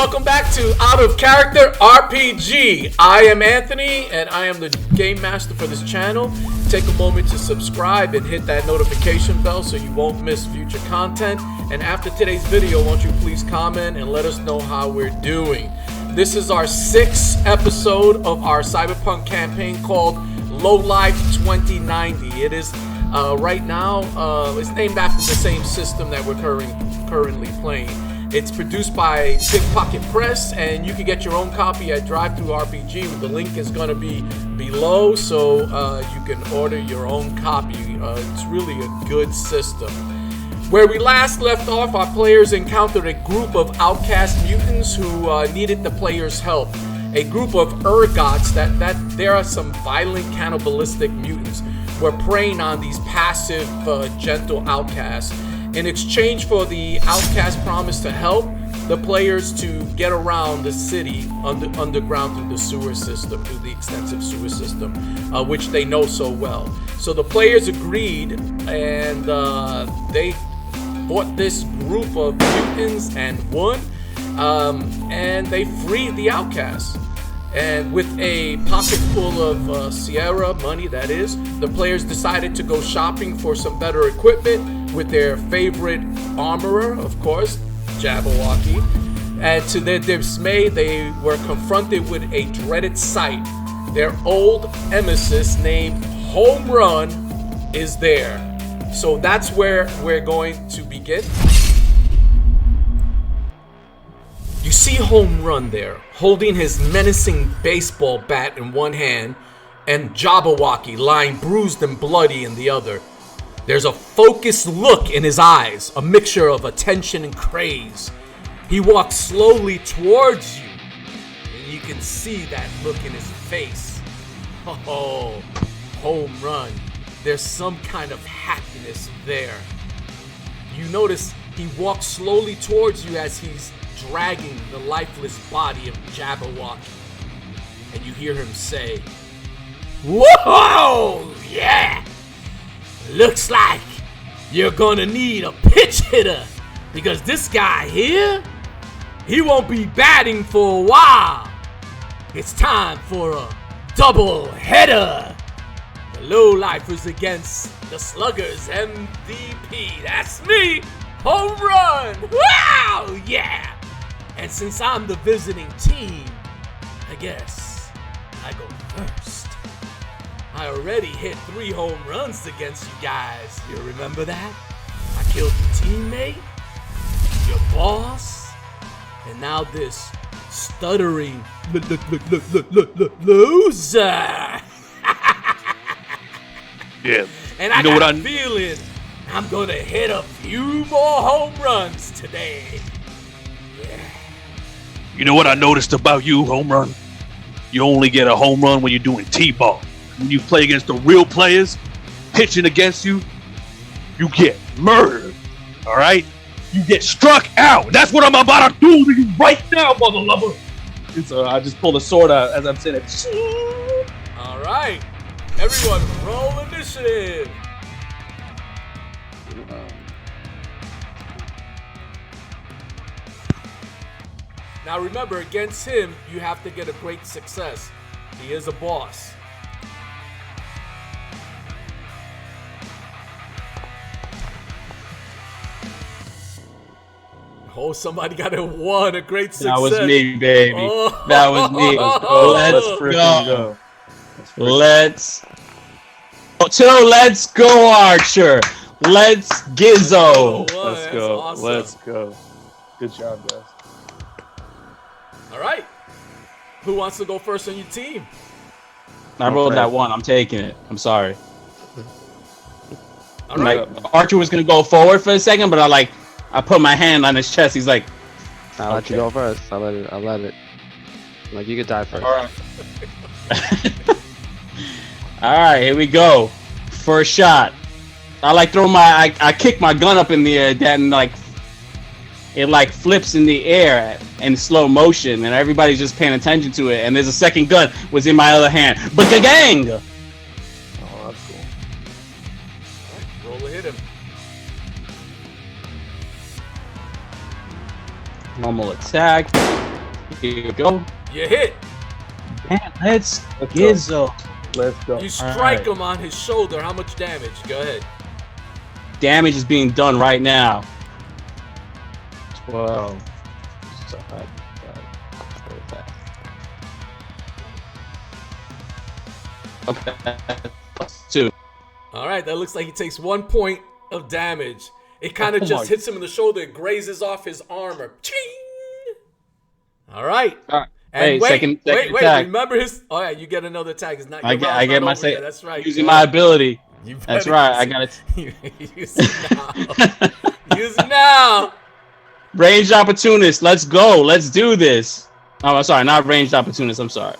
welcome back to Out of Character RPG. I am Anthony, and I am the game master for this channel. Take a moment to subscribe and hit that notification bell so you won't miss future content. And after today's video, won't you please comment and let us know how we're doing. This is our 6th episode of our Cyberpunk campaign called Lowlife 2090. It is right now, it's named after the same system that we're currently playing. It's produced by Pickpocket Press, and you can get your own copy at DriveThruRPG. The link is going to be below, so you can order your own copy. It's really a good system. Where we last left off, our players encountered a group of outcast mutants who needed the players' help. A group of ergots that there are some violent cannibalistic mutants were preying on these passive, gentle outcasts. In exchange for the outcast promise to help the players to get around the city underground through the sewer system, through the extensive sewer system, which they know so well. So the players agreed, and they fought this group of mutants and won, and they freed the outcasts. And with a pocket full of Sierra money, that is, the players decided to go shopping for some better equipment with their favorite armorer, of course, Jabberwocky. And to their dismay, they were confronted with a dreaded sight. Their old nemesis named Home Run is there. So that's where we're going to begin. You see Home Run there, holding his menacing baseball bat in one hand and Jabberwocky lying bruised and bloody in the other. There's a focused look in his eyes, a mixture of attention and craze. He walks slowly towards you, and you can see that look in his face. Oh, Home Run. There's some kind of happiness there. You notice he walks slowly towards you as he's dragging the lifeless body of Jabberwocky. And you hear him say, "Whoa, yeah! Looks like you're gonna need a pitch hitter, because this guy here, he won't be batting for a while. It's time for a double header. The Lowlifers against the Sluggers MVP. That's me, Home Run. Wow, yeah! And since I'm the visiting team, I guess I go first. I already hit 3 home runs against you guys. You remember that? I killed your teammate, your boss, and now this stuttering loser. Yeah. And I got a feeling I'm gonna hit a few more home runs today. Yeah. You know what I noticed about you, Home Run? You only get a home run when you're doing T-ball. When you play against the real players, pitching against you, you get murdered. All right? You get struck out. That's what I'm about to do to you right now, mother lover. And so I just pull the sword out as I'm saying it. All right. Everyone, roll initiative. Now remember, against him, you have to get a great success. He is a boss. Oh, somebody got a 1, a great success. That was me, baby. Oh. That was me. Let's freaking go. Let's go, Archer. Let's Gizzo. Let's go. Awesome. Let's go. Good job, guys. All right. Who wants to go first on your team? I rolled that 1. I'm taking it. I'm sorry. All right. Archer was gonna go forward for a second, but I put my hand on his chest. He's like, I'll let you go first. I'll let it. Like, you could die first. all right. All right, here we go. First shot. I kick my gun up in the air, then it flips in the air in slow motion, and everybody's just paying attention to it. And there's a second gun was in my other hand. But the gang. Oh, that's cool. All right, roll to hit him. Normal attack. Here we go. You hit. Man, let's go. Gizzo. Let's go. You strike him on his shoulder. How much damage? Go ahead. Damage is being done right now. 12. Okay. +2. All right, that looks like he takes 1 point of damage. It kind of just hits him in the shoulder. It grazes off his armor. Ching! All right. And second wait. attack. Remember his. Oh yeah, you get another attack. It's not. I get my second. That's right. Using my ability. That's right. I got it. Use it now. Use it now. Ranged opportunist. Let's go. Let's do this. Oh, I'm sorry. Not ranged opportunist. I'm sorry.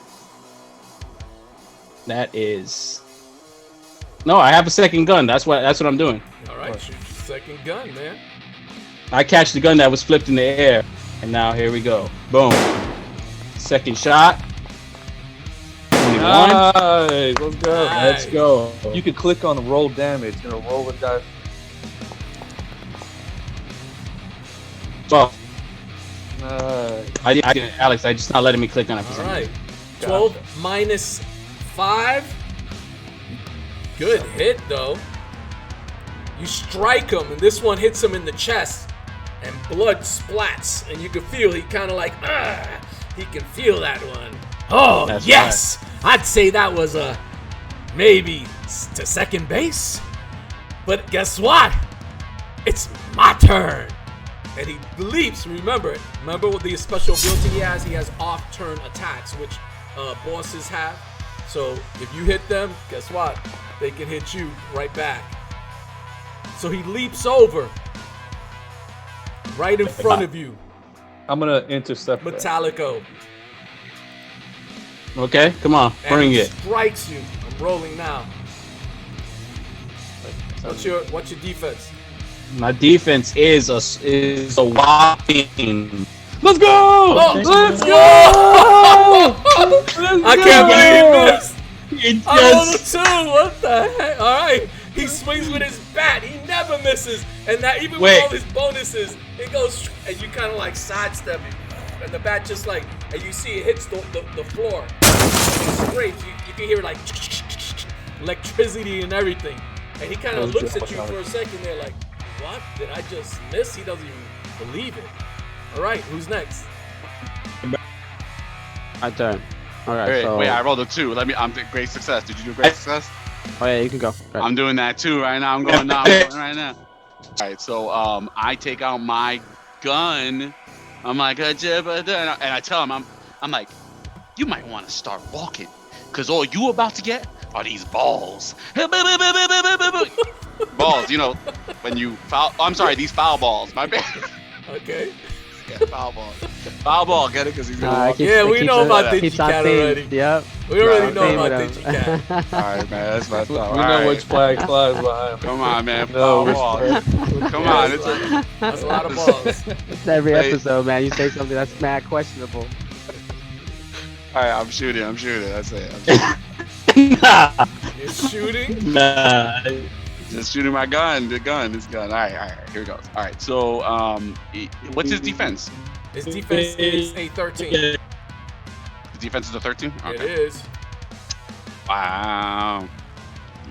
That is. No, I have a second gun. That's what I'm doing. All right, shoot your second gun, man. I catch the gun that was flipped in the air, and now here we go. Boom. Second shot. 21. Nice. Let's go. Let's go. You can click on roll damage and it'll roll the dice. 12. Nice. I didn't, Alex. I just not letting me click on it. For All some right. reason. 12 minus 5. Good hit, though. You strike him, and this one hits him in the chest, and blood splats, and you can feel he kind of like, he can feel that one. Oh, That's yes! Right. I'd say that was maybe to second base. But guess what? It's my turn. And he leaps, remember what the special ability he has? He has off-turn attacks, which bosses have. So if you hit them, guess what? They can hit you right back. So he leaps over right in front of you. I'm gonna intercept that. Metallico. Okay, come on, bring it. Strikes you. I'm rolling now. What's your defense? My defense is a whopping. Let's go! Oh, Let's go! I can't believe he missed. It I rolled a just 2. What the heck? All right. He swings with his bat. He never misses. And that even with all his bonuses, it goes and you kind of like sidestep it. And the bat just like, and you see it hits the floor. It scrapes. You can hear like electricity and everything. And he kind of looks at you for a second there like, what? Did I just miss? He doesn't even believe it. All right, who's next? My turn. Alright, so... Wait, I rolled a 2. I'm great success. Did you do great success? Oh yeah, you can go. Right. I'm doing that too right now. I'm going right now. Alright, so I take out my gun. I'm like, and I tell him, I'm like, you might want to start walking, cause all you about to get are these balls. Balls, you know, when you foul. Oh, I'm sorry, these foul balls. My bad. Okay. Yeah, foul ball. Foul ball, get it? Because he's gonna walk. Yeah, we know about DigiCat already. Yep. We already know about DigiCat. All right, man, that's my thought. We know which flag flies behind. Come on, man. No, Foul ball. Come on, That's a lot of balls. It's every episode, man. You say something that's mad questionable. All right, I'm shooting. That's it. You're shooting? nah. Just shooting my gun. This gun. All right. Here it goes. All right. So, what's his defense? His defense is a 13. His defense is a 13. Okay. It is. Wow.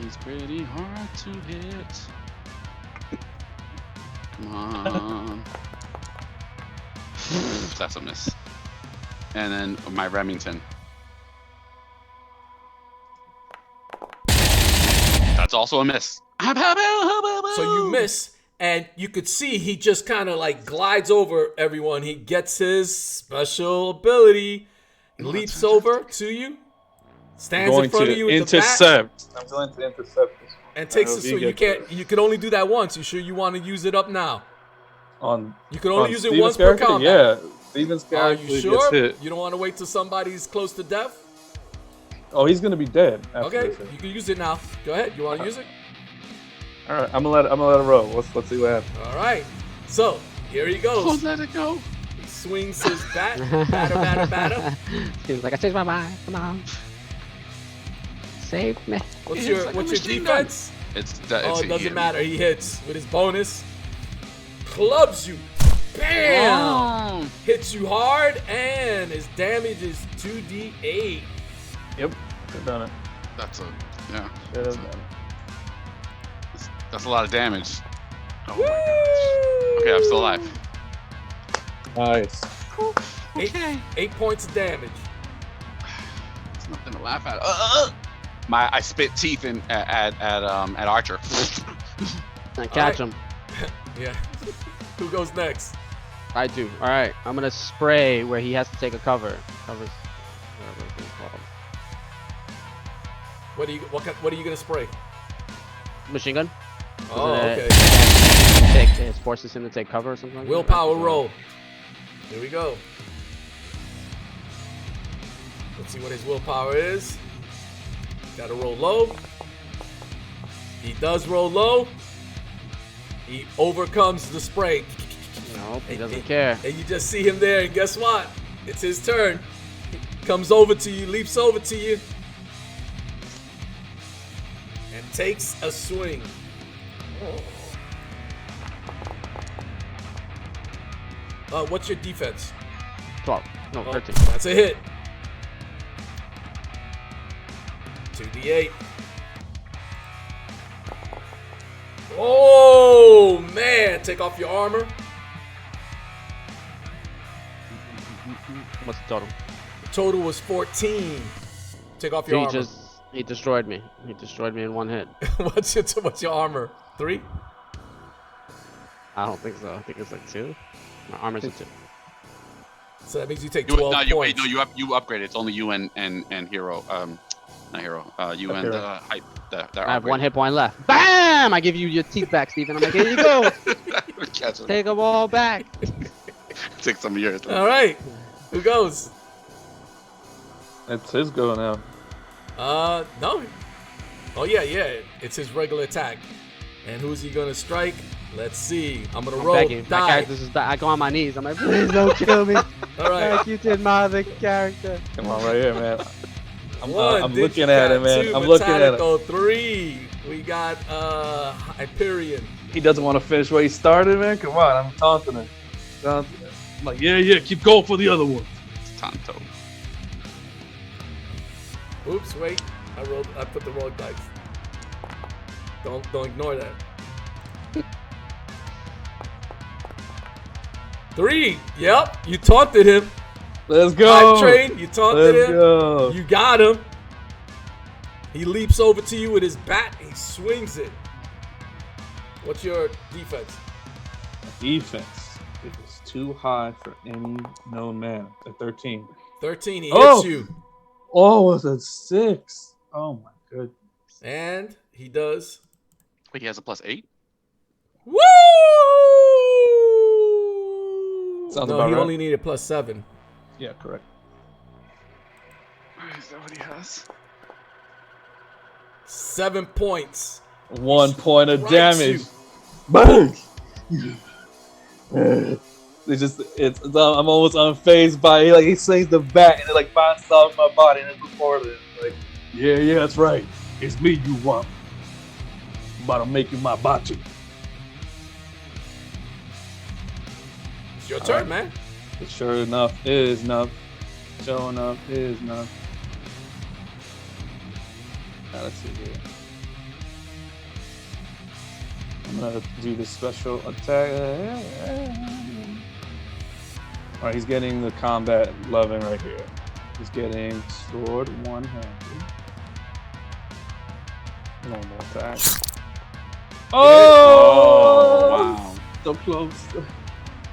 He's pretty hard to hit. Come on. That's a miss. And then my Remington. That's also a miss. So you miss, and you could see he just kind of like glides over everyone. He gets his special ability, leaps over to you, stands in front of you with the bat, I'm going to intercept this. and takes it. So you can't. You can only do that once. You sure you want to use it up now? You can only use it once per combat. Yeah, Steven's Are character you sure? gets hit. You don't want to wait till somebody's close to death? Oh, he's gonna be dead. Okay, This. you can use it now. Go ahead. You want to use it? All right, I'm gonna let it roll. Let's see what happens. All right. So here he goes. Don't let it go. He swings his bat. Batter. Seems like I changed my mind. Come on. Save me. What's It's your like a what's your machine gun. defense? It's Oh, it doesn't matter. He hits with his bonus. Clubs you. Bam! Hits you hard, and his damage is 2d8. Yep. I've done it. That's a yeah. Should have done it. That's a lot of damage. Oh my gosh. Okay, I'm still alive. Nice. Okay. 8 points of damage. It's nothing to laugh at. I spit teeth in at Archer. I catch him. Yeah. Who goes next? I do. All right. I'm gonna spray where he has to take a cover. Covers. Whatever it's called. What are you gonna spray? Machine gun. Oh, okay. It forces him to take cover or something. Like Willpower roll. Here we go. Let's see what his willpower is. Gotta roll low. He does roll low. He overcomes the spray. No, he doesn't care. And you just see him there, and guess what? It's his turn. He comes over to you, leaps over to you, and takes a swing. What's your defense? 12. No, 13. That's a hit. 2d8. Oh, man. Take off your armor. What's the total? The total was 14. Take off your armor. He destroyed me. He destroyed me in one hit. What's your armor? 3? I don't think so. I think it's like 2. My armor's a 2. So that means you take 12 points. You upgraded. It's only you and Hero. Not Hero. You and Hype. I have 1 hit point left. Bam! I give you your teeth back, Steven. I'm like, here you go. Take them all back. Take some of yours. All right. Who goes? It's his go now. No. Oh, yeah. It's his regular attack. And who's he going to strike? Let's see. I'm going to roll. My character's just I go on my knees. I'm like, please don't kill me. All right. Like you did my other character. Come on, right here, man. I'm One, looking at it, man. 2, I'm looking at it. 3. We got Hyperion. He doesn't want to finish what he started, man. Come on, I'm taunting him. I'm like, yeah, keep going for the other one. It's Tonto. Oops, wait. I put the wrong dice. Don't ignore that. 3. Yep, you taunted him. Let's go. 5 train, you taunted him. Go. You got him. He leaps over to you with his bat. He swings it. What's your defense? Defense is too high for any known man. At 13. 13. He hits you. Oh, it's a 6. Oh my goodness. And he does. Wait, he has a +8? Woo! Sounds No, about he right. only needed +7. Yeah, correct. Is that what he has? 7 points. 1 point of Strikes damage. you. Bang! I'm almost unfazed by it. Like he slings the bat and it like bounces off my body and it's before it. Like, Yeah, that's right. It's me you want. I'm about to make you my batu. It's your turn, man. sure enough is enough. Sure enough is enough. Now let's see here. I'm gonna do this special attack. Alright, he's getting the combat loving right here. He's getting sword one-handed. Normal attack. Oh! Wow. So close.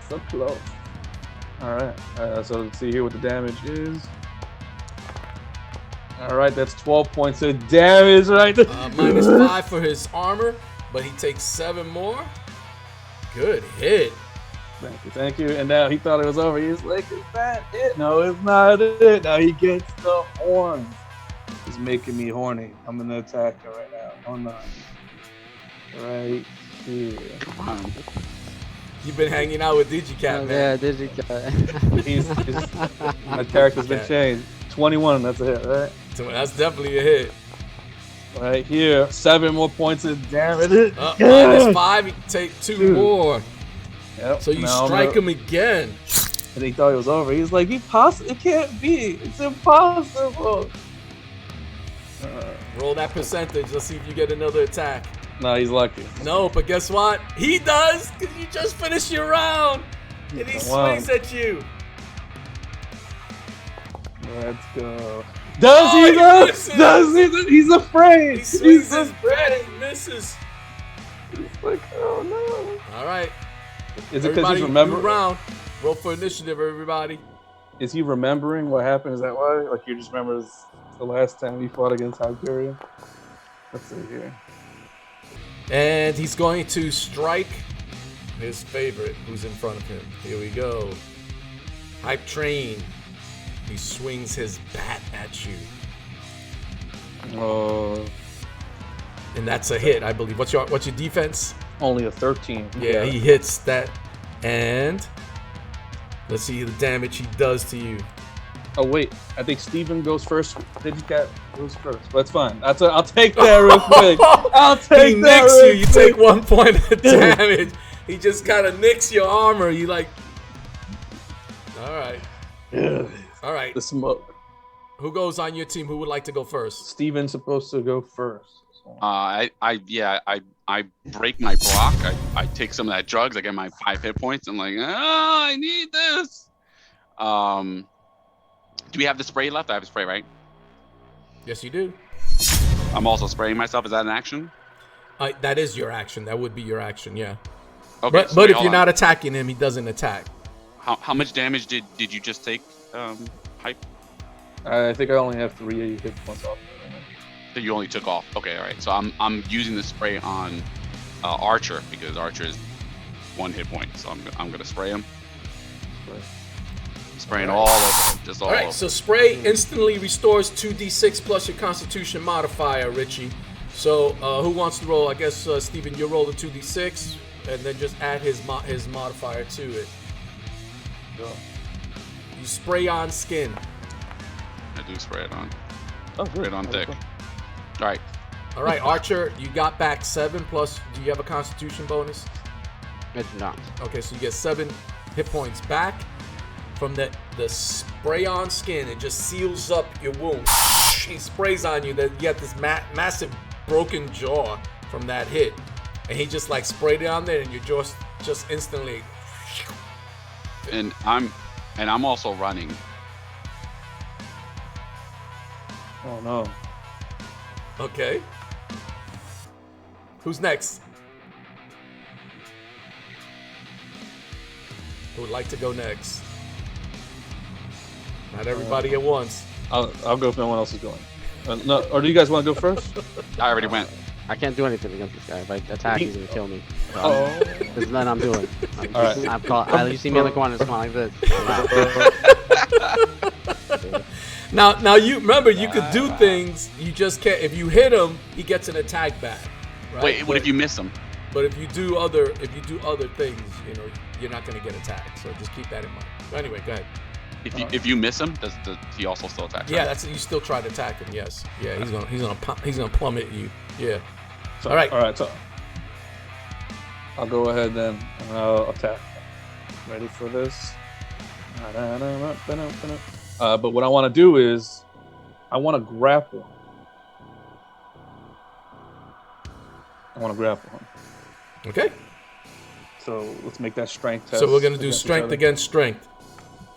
So close. Alright, so let's see here what the damage is. Alright, that's 12 points of damage right there. -5 for his armor, but he takes 7 more. Good hit. Thank you. And now he thought it was over. He's like, is that it? No, it's not it. Now he gets the horns. He's making me horny. I'm gonna attack him right now. Hold on. Right here. Come on. You've been hanging out with DigiCat, man. Yeah, DigiCat. My character's been changed. 21, that's a hit, right? So that's definitely a hit. Right here. 7 more points of damage. -5, you can take 2 more. Yep. So you now strike him again. And he thought it was over. He's like, it can't be. It's impossible. Roll that percentage. Let's see if you get another attack. No, he's lucky. No, but guess what? He does, because you just finished your round. And he swings at you. Let's go. Does he though? Does he? He's afraid. He swings his bat and misses. He's like, oh no. All right. Is it because he's remembering? Round. Roll for initiative, everybody. Is he remembering what happened? Is that why? Like, you just remember the last time he fought against Hyperion? Let's see here. And he's going to strike his favorite, who's in front of him. Here we go. Hype Train. He swings his bat at you. Oh. And that's a hit, I believe. What's your defense? Only a 13. Yeah, he hits that. And let's see the damage he does to you. Oh wait, I think Steven goes first. Digicat goes first. But it's fine. I'll take that real quick. I'll take he that. Nicks real you. You quick. take 1 point of damage. He just kind of nicks your armor. You like. All right. Yeah. All right. The smoke. Who goes on your team? Who would like to go first? Steven's supposed to go first. So. I break my block. I take some of that drugs. I get my 5 hit points. I'm like, oh, I need this. Do we have the spray left? I have a spray, right? Yes, you do. I'm also spraying myself. Is that an action? That is your action. That would be your action, yeah. Okay. But if you're not attacking him, he doesn't attack. How much damage did you just take, Hype? I think I only have 3 hit points off. That you only took off. Okay, all right. So I'm using the spray on Archer because Archer is 1 hit point. So I'm gonna spray him. Spraying all over him, just all over. All right. So spray instantly restores 2d6 plus your Constitution modifier, Richie. So who wants to roll? I guess Steven, you roll the 2d6 and then just add his modifier to it. Go. You spray on skin. I do spray it on. Oh, good. Spray it on thick. All right. All right, Archer, you got back 7 plus. Do you have a Constitution bonus? I do not. Okay, so you get 7 hit points back from the spray on skin. It just seals up your wound. He sprays on you. That you have this massive broken jaw from that hit, and he just like sprayed it on there, and your jaw just instantly. And I'm also running. Oh no. Okay. Who's next? Who would like to go next? Not everybody at once. I'll go if no one else is going. No, or do you guys want to go first? I already went. I can't do anything against this guy. If I attack, he's gonna kill me. So Oh. there's nothing I'm doing. All right. I'm called. You see me in the corner, just going like this. Now you remember you could do things. You just can't. If you hit him, he gets an attack back. Right? Wait, what if you miss him? But if you do other things, you're not gonna get attacked. So just keep that in mind. But anyway, go ahead. If you miss him, does he also still attack? Yeah, you still try to attack him. Yes. Yeah, he's gonna plummet you. Yeah. So, All right. So I'll go ahead then and I'll attack. Ready for this? But what I want to do is I want to grapple. Okay. So let's make that strength test. So we're gonna do strength against strength.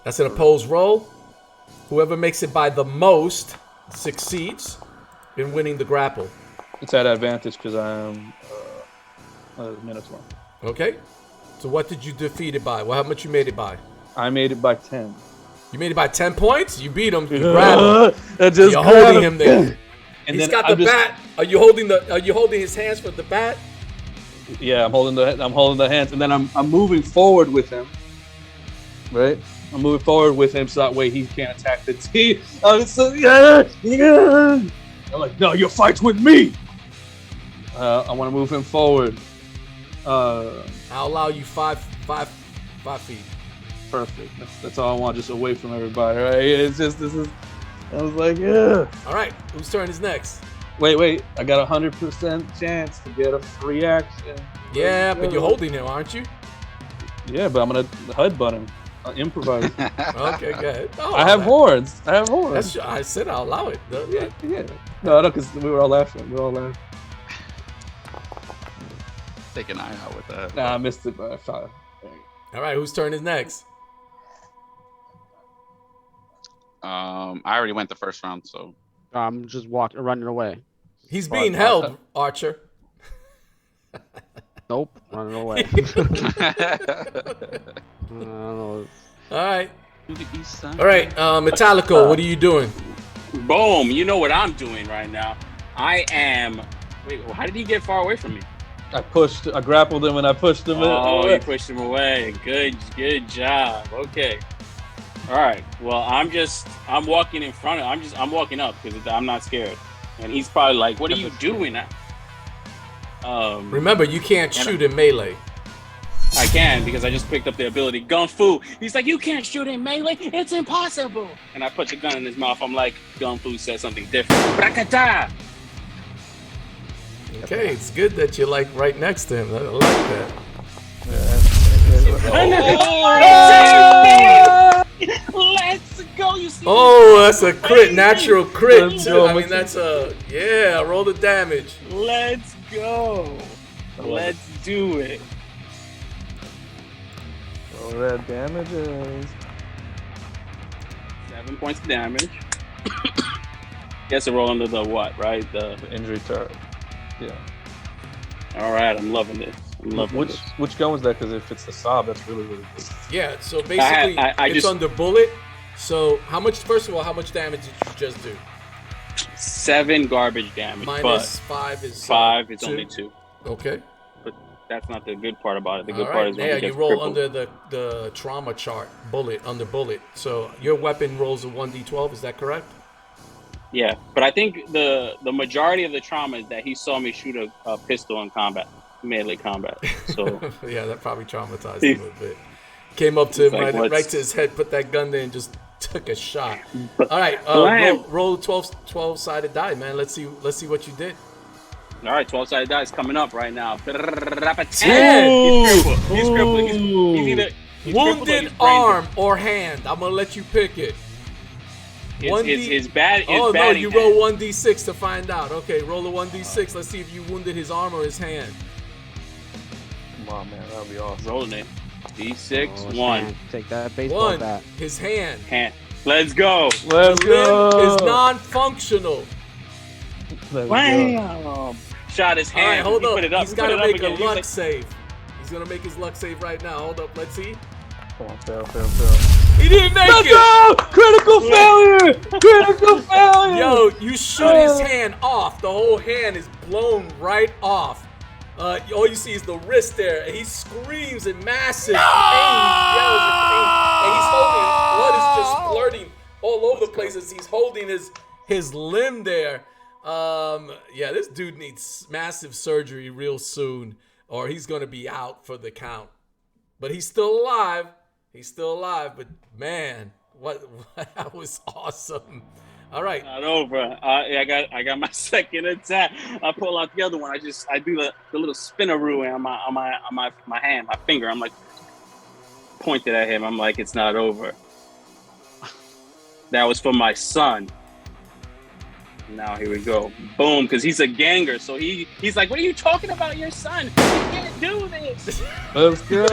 That's an opposed roll. Whoever makes it by the most succeeds in winning the grapple. It's at advantage because I'm a Minotaur. Okay. So what did you defeat it by? Well, how much you made it by? I made it by 10. You made it by 10 points? You beat him. You grab him. You're grab holding him there. And He's then got the bat. Are you holding his hands for the bat? Yeah, I'm holding the hands, and then I'm moving forward with him. Right? I'm moving forward with him so that way he can't attack the team. I'm like, no, your fight's with me. I want to move him forward. I'll allow you 5 feet. Perfect. That's all I want, just away from everybody, right? It's just I was like, yeah. All right, whose turn is next? Wait. I got 100% chance to get a free action. Yeah, but you're holding him, aren't you? Yeah, but I'm gonna headbutt him. I'll improvise. Okay, go ahead. Oh, I have horns. I have horns. I said I'll allow it. Yeah. No, because we were all laughing. Take an eye out with that. Nah, I missed it by 5. All right, whose turn is next? I already went the first round, so I'm just running away. He's being held, Archer. Nope, running away. All right. All right, Metallico, what are you doing? Boom! You know what I'm doing right now. I am. Wait, how did he get far away from me? I grappled him and I pushed him. Oh, you pushed him away. Good job. Okay. All right. Well, I'm walking in front of. I'm walking up because I'm not scared, and he's probably like, "What are you doing?" Remember, you can't shoot in melee. I can because I just picked up the ability Gun Fu. He's like, "You can't shoot in melee. It's impossible." And I put the gun in his mouth. I'm like, Gun Fu said something different. Brakata! Okay, it's good that you're like right next to him. I like that. Let's go! You see? Oh, that's a crit, natural crit too. I mean, that's a roll the damage. Let's go! Let's do it. Oh, that damage is 7 points of damage. Guess a roll under the what, right? The injury turret. Yeah. All right, I'm loving this. Which gun was that? Because if it's the Saab, that's really good. Yeah. So basically, it's under bullet. So first of all, how much damage did you just do? 7 garbage damage. Minus 5 is 5. It's 2. only 2. Okay. But that's not the good part about it. The good All part right. is when Yeah, it gets you roll crippled. under the trauma chart, under bullet. So your weapon rolls a 1d12. Is that correct? Yeah, but I think the majority of the trauma is that he saw me shoot a pistol in combat, melee combat. So yeah, that probably traumatized him a bit. Came up to him like, right to his head, put that gun there, and just took a shot. All right, roll 12-sided die, man. Let's see what you did. All right, 12-sided dice coming up right now. 10. He's crippled. He's either wounded arm or hand. I'm gonna let you pick it. His bad. Oh no, you roll 1d6 to find out. Okay, roll a 1d6. Let's see if you wounded his arm or his hand. Come on, man, that'll be awesome. Rolling it. D6 1. Man. Take that baseball bat. His hand. Let's go. Let's go. Limb is non-functional. Wow. Shot his hand. All right, hold up. Put it up. He's got to make a luck like... save. He's gonna make his luck save right now. Hold up. Let's see. Come on, fail. He didn't make it! Go! Critical failure! Critical failure! Yo, you shoot his hand off. The whole hand is blown right off. All you see is the wrist there, and he screams in massive pain. He yells in pain, and he's holding. Blood is just splurting all over the place as he's holding his limb there. Yeah, this dude needs massive surgery real soon, or he's gonna be out for the count. But he's still alive. But man, what that was awesome. All right. Not over. I got my second attack. I pull out the other one. I do the little spinneroo on my hand, my finger. I'm like pointed at him. I'm like, it's not over. That was for my son. Now here we go. Boom, because he's a ganger. So he's like, what are you talking about, your son? You can't do this. Let's go.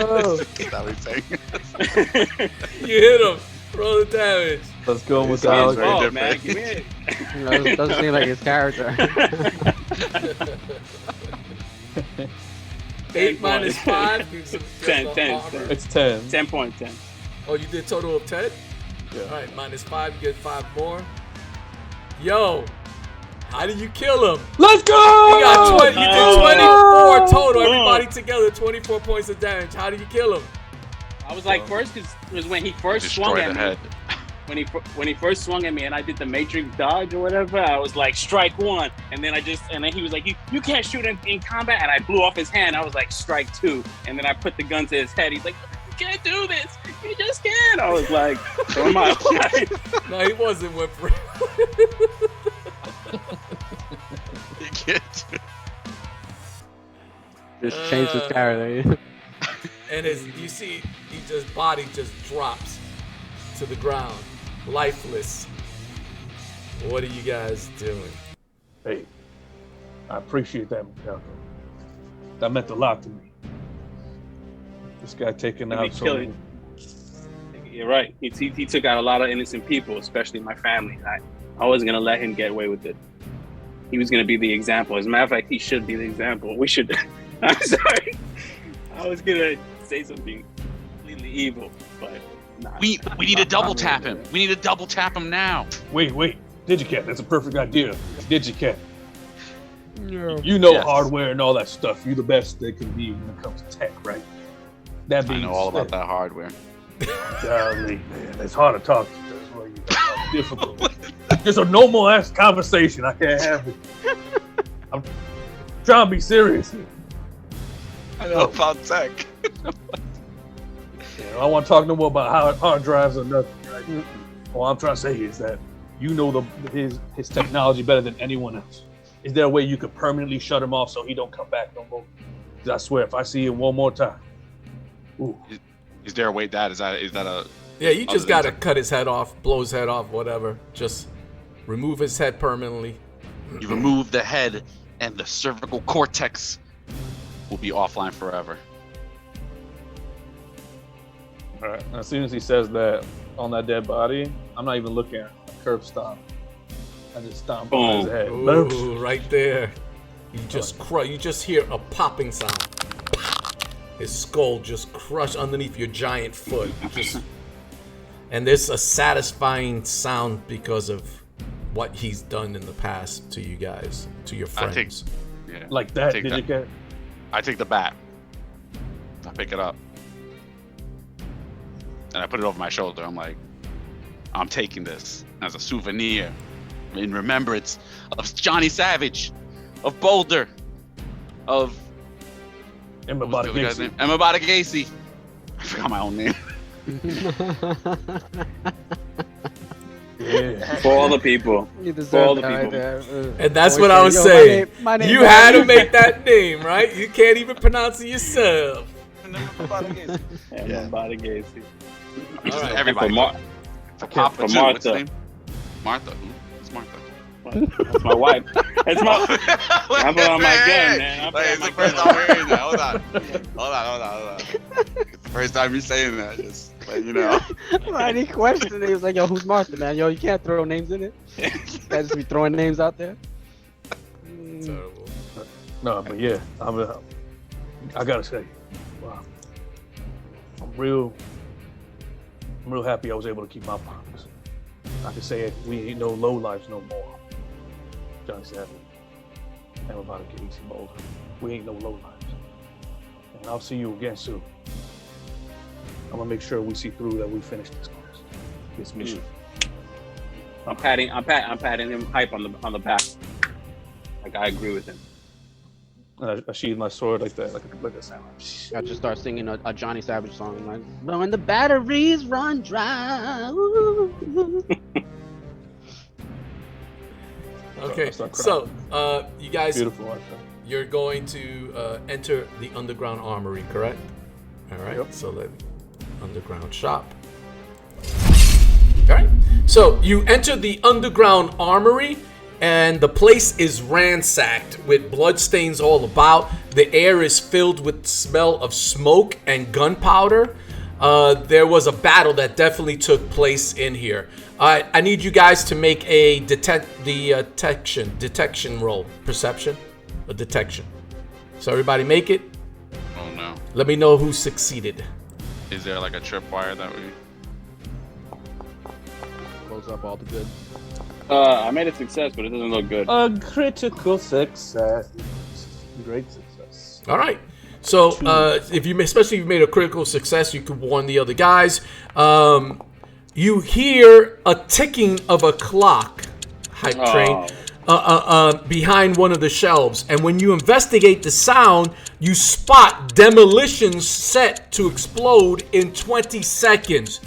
You hit him. Roll the damage. Let's go with It's Alex. his fault, man. Give me it. It doesn't seem like his character. 8 minus 5 gives him 10. It's 10. 10.10. Oh, you did total of 10? Yeah. All right, minus 5, you get 5 more. Yo, how did you kill him? Let's go! You got 20. You did 24 total. Everybody together, 24 points of damage. How did you kill him? I was like, first, because it was when he first swung at me. When he first swung at me and I did the Matrix dodge or whatever, I was like, strike 1. And then he was like, you can't shoot in combat. And I blew off his hand. I was like, strike 2. And then I put the gun to his head. He's like, you can't do this. You just can't. I was like, oh my life. No, he wasn't whimpering. Just changed his character. and you see his body just drops to the ground, lifeless. What are you guys doing? Hey, I appreciate that, Miguel. That meant a lot to me. This guy taking out so many. You're right. He took out a lot of innocent people, especially my family. I wasn't gonna let him get away with it. He was gonna be the example. As a matter of fact, he should be the example. We should. I'm sorry. I was gonna say something completely evil, but nah. We need to double tap him. We need to double tap him now. Wait. Digicat, that's a perfect idea. Digicat. You know hardware and all that stuff. You're the best they can be when it comes to tech, right? That being I know all said, about that hardware. Golly, man, it's hard to talk to you. That's why you difficult. Just a normal ass conversation. I can't have it. I'm trying to be serious here. I know about tech. I don't want to talk no more about hard drives or nothing. Right? All I'm trying to say is that you know his technology better than anyone else. Is there a way you could permanently shut him off so he don't come back no more? Because I swear, if I see him one more time, ooh. Is there a way that is that a? Yeah, you just gotta cut his head off, blow his head off, whatever. Just remove his head permanently. You remove the head, and the cervical cortex will be offline forever. All right. As soon as he says that on that dead body, I'm not even looking at him. I curb stomp. I just stomp on his head. Ooh, right there. You just hear a popping sound. His skull just crushed underneath your giant foot. And there's a satisfying sound because of what he's done in the past to you guys, to your friends. Like that, did you get? I take the bat. I pick it up. And I put it over my shoulder. I'm like, I'm taking this as a souvenir in remembrance of Johnny Savage, of Boulder, of Emma Gacy. I forgot my own name. Yeah. For all the people. For all the people. And that's what I was saying. You had to make that name, right? You can't even pronounce it yourself. Emma Gacy. All right. Everybody. For Martha. What's his name? Martha. Who's Martha? That's my wife. It's my. I put on my gun, man. It's the first time I'm hearing that. Hold on. It's the first time you're saying that. Just let you know. Why he questioned it? He was like, "Yo, who's Martha, man? Yo, you can't throw names in it. You can't just be throwing names out there." Terrible. No, but yeah, I gotta say, wow, I'm real happy I was able to keep my promise. I can say it, we ain't no lowlives no more. Johnny Savage, I'm about to get easy Boulder. We ain't no lowlives. And I'll see you again soon. I'm gonna make sure we see through that we finish this mission. I'm patting him hype on the back. Like I agree with him. I sheathe my sword like that, like a sound. I just start singing a Johnny Savage song, like "When the batteries run dry." Ooh. Okay, so you guys, beautiful. You're going to enter the underground armory, correct? All right. Yep. So let underground shop. All right. So you enter the underground armory. And the place is ransacked with bloodstains all about. The air is filled with smell of smoke and gunpowder. There was a battle that definitely took place in here. I need you guys to make a detection roll. Perception? A detection. So everybody make it. Oh no. Let me know who succeeded. Is there like a tripwire that we... Close up all the good. I made a success, but it doesn't look good. A critical success. Great success. All right. So especially if you made a critical success, you could warn the other guys. You hear a ticking of a clock, hype train, behind one of the shelves. And when you investigate the sound, you spot demolitions set to explode in 20 seconds.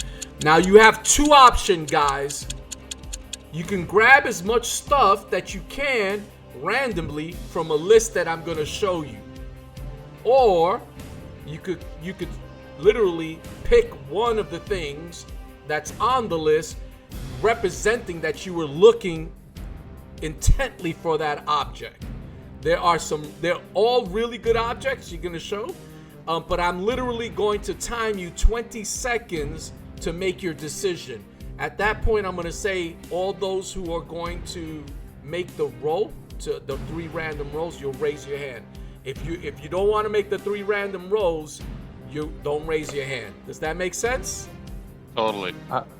Now you have two options, guys. You can grab as much stuff that you can randomly from a list that I'm going to show you. Or you could literally pick one of the things that's on the list, representing that you were looking intently for that object. They're all really good objects you're gonna show, but I'm literally going to time you 20 seconds to make your decision. At that point, I'm gonna say all those who are going to make the roll, to the 3 random rolls, you'll raise your hand. If you don't want to make the 3 random rolls, you don't raise your hand. Does that make sense? Totally.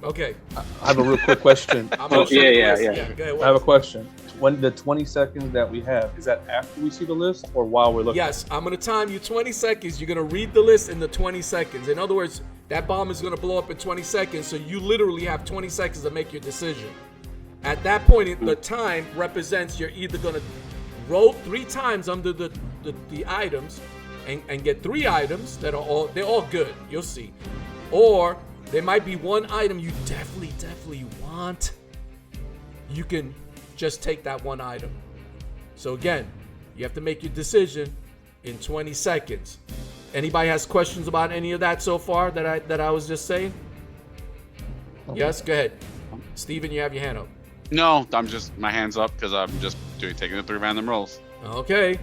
Okay. I have a real quick question. I'm gonna show you the list. Go ahead, I have a question. When the 20 seconds that we have, is that after we see the list or while we're looking? Yes, I'm gonna time you 20 seconds. You're gonna read the list in the 20 seconds. In other words, that bomb is gonna blow up in 20 seconds, so you literally have 20 seconds to make your decision. At that point, the time represents you're either gonna roll 3 times under the items and get 3 items that are they're all good. You'll see, or there might be one item you definitely want. You can just take that one item. So again, you have to make your decision in 20 seconds. Anybody has questions about any of that so far that I was just saying? Yes, go ahead. Steven, you have your hand up. No, my hand's up because I'm just taking the 3 random rolls. Okay.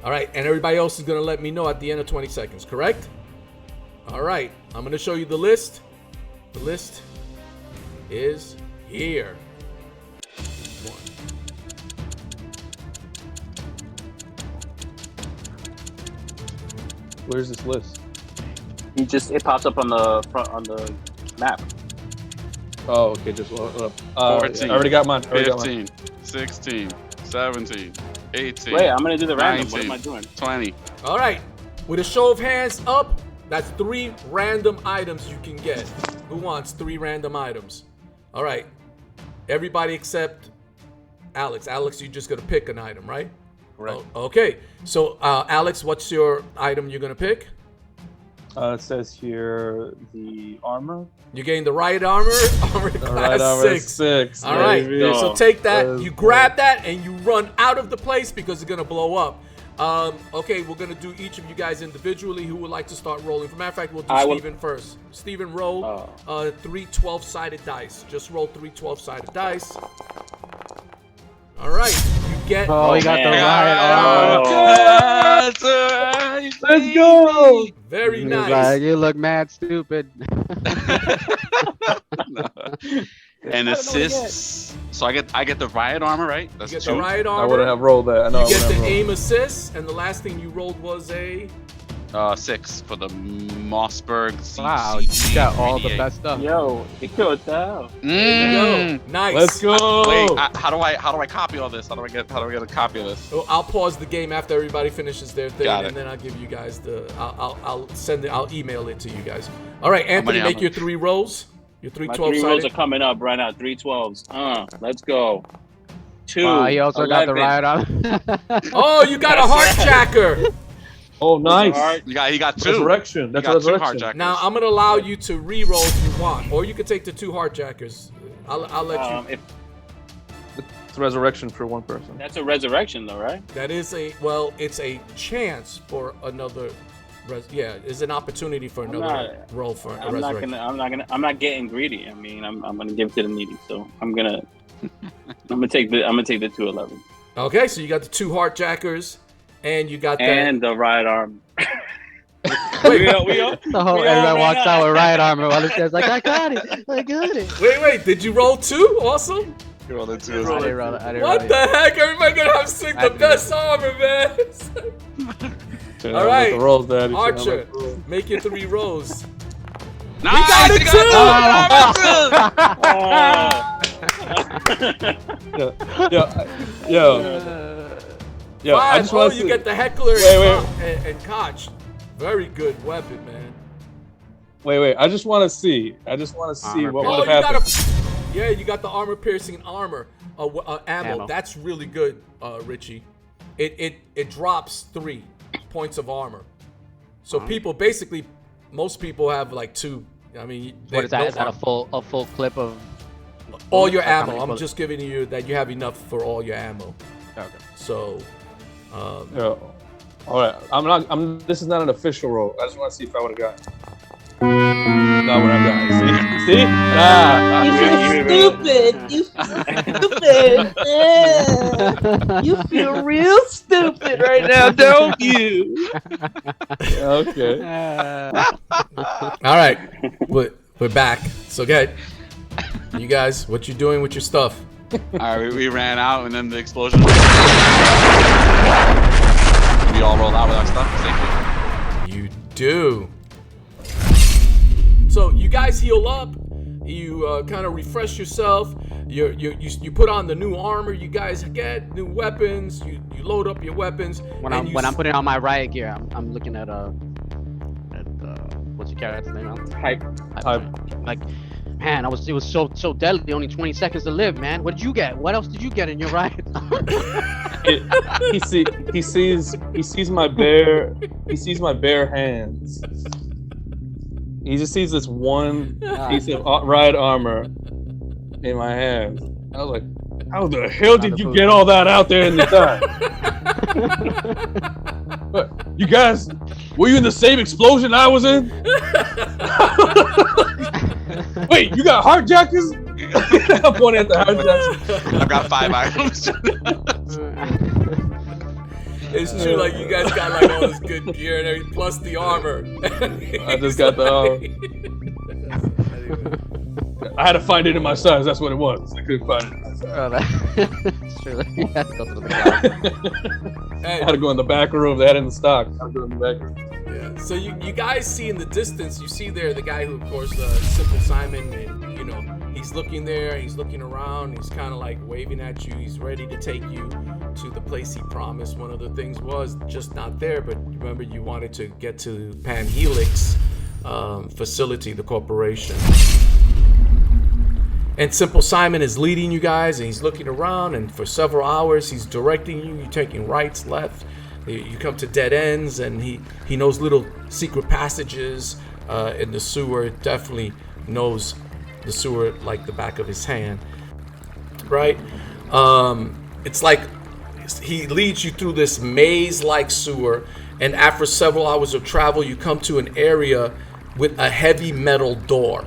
All right, and everybody else is gonna let me know at the end of 20 seconds, correct? All right, I'm gonna show you the list. The list is here. Where's this list? It pops up on the front on the map. Oh, okay. Just load up. 14. I already got mine. 15, 16, 17, 18. Wait, I'm gonna do the random. 19, What am I doing? 20. All right, with a show of hands up, that's 3 random items you can get. Who wants 3 random items? All right, everybody except Alex. Alex, you're just gonna pick an item, right? Right. Oh, okay, so Alex, what's your item you're gonna pick? It says here the armor. You gain the right armor class Right armor 6. All right, so take that. You grab that and you run out of the place because it's gonna blow up. Okay, we're gonna do each of you guys individually. Who would like to start rolling? For matter of fact, we'll do Steven first. Steven, roll 3 12-sided dice. Just roll 3 12-sided dice. All right, you get. Oh, you got the right. Let's go. Very He's nice. like, you look mad stupid. And assists. So I get the riot armor, right? You get the riot armor. I wouldn't have rolled that. I know. You get the aim assist, and the last thing you rolled was a 6 for the Mossberg. Wow, you got all the best stuff. Yo, it goes down. There you go. Nice. Let's go. Wait, how do I copy all this? How do I get a copy of this? Well, I'll pause the game after everybody finishes their thing, Got it. and then I'll give you guys I'll send it. I'll email it to you guys. All right, Anthony, make your 3 rolls. Your 3 My 12 3 rolls sided. are coming up right now. 3 12s. Let's go. 2. He also 11. got the riot on. Oh, you got a heart jacker. Oh, nice. He got 2. Resurrection. That's You got 2 resurrection. hardjackers. Now I'm gonna allow you to re-roll if you want, or you can take the 2 heart jackers. I'll let you. It's resurrection for one person. That's a resurrection, though, right? That is it's a chance for another. It's an opportunity for another roll for a resurrection. I'm not getting greedy. I mean, I'm gonna give it to the needy. So I'm gonna take the 2 11. Okay, so you got the 2 heart jackers, and you got and the right arm. Wait, Everybody walks out with riot armor while this guy's like, I got it. wait, did you roll 2 also? You rolled it 2. I didn't roll it. What the heck? Everybody gonna have the best armor, man. All right, rolls, Daddy. Archer, make your 3 rolls. Nice, he got it Yo. 5. You get the heckler and Koch. Very good weapon, man. Wait. I just want to see. What would have happened. You got the armor piercing ammo. That's really good, Richie. It drops 3 points of armor. So most people have like 2. I mean, What is that? Is that a full clip of all your ammo? I'm just giving you that you have enough for all your ammo. Okay. So, All right. This is not an official roll. I just want to see if I would have got. not when I'm dying. See? Ah. You stupid. You feel real stupid right now, don't you? Okay. All right, we're back. So go ahead. You guys, what you doing with your stuff? All right, we ran out, and then the explosion. We all rolled out with our stuff safely. You do. So you guys heal up. You kind of refresh yourself. You put on the new armor. You guys get new weapons. You load up your weapons. When I'm putting on my riot gear, I'm looking at what's your character's name? Hype. Like, man, it was so deadly. Only 20 seconds to live, man. What did you get? What else did you get in your riot? He sees my bare hands. He just sees this one piece of ride armor in my hands. I was like, how the hell did you get all that out there in the time? You guys, were you in the same explosion I was in? Wait, you got heart jackets? I'm pointing at the heart jackets. I've got 5 items. It's true, like you guys got like all this good gear and everything, plus the armor. I just got the armor. I had to find it in my size. That's what it was. I couldn't find it in my size. That's true. You had to go to the I had to go in the back room. They had it in the stock. I had to go in the back room. Yeah. So you guys see in the distance, you see there the guy who, of course, Simple Simon, and he's looking there, he's looking around, he's kind of like waving at you. He's ready to take you to the place he promised. One of the things was just not there, but remember you wanted to get to Pan Helix facility, the corporation. And Simple Simon is leading you guys, and he's looking around, and for several hours he's directing you. You're taking rights, left. You come to dead ends, and he knows little secret passages in the sewer. Definitely knows the sewer like the back of his hand, right? It's like he leads you through this maze-like sewer, and after several hours of travel, you come to an area with a heavy metal door.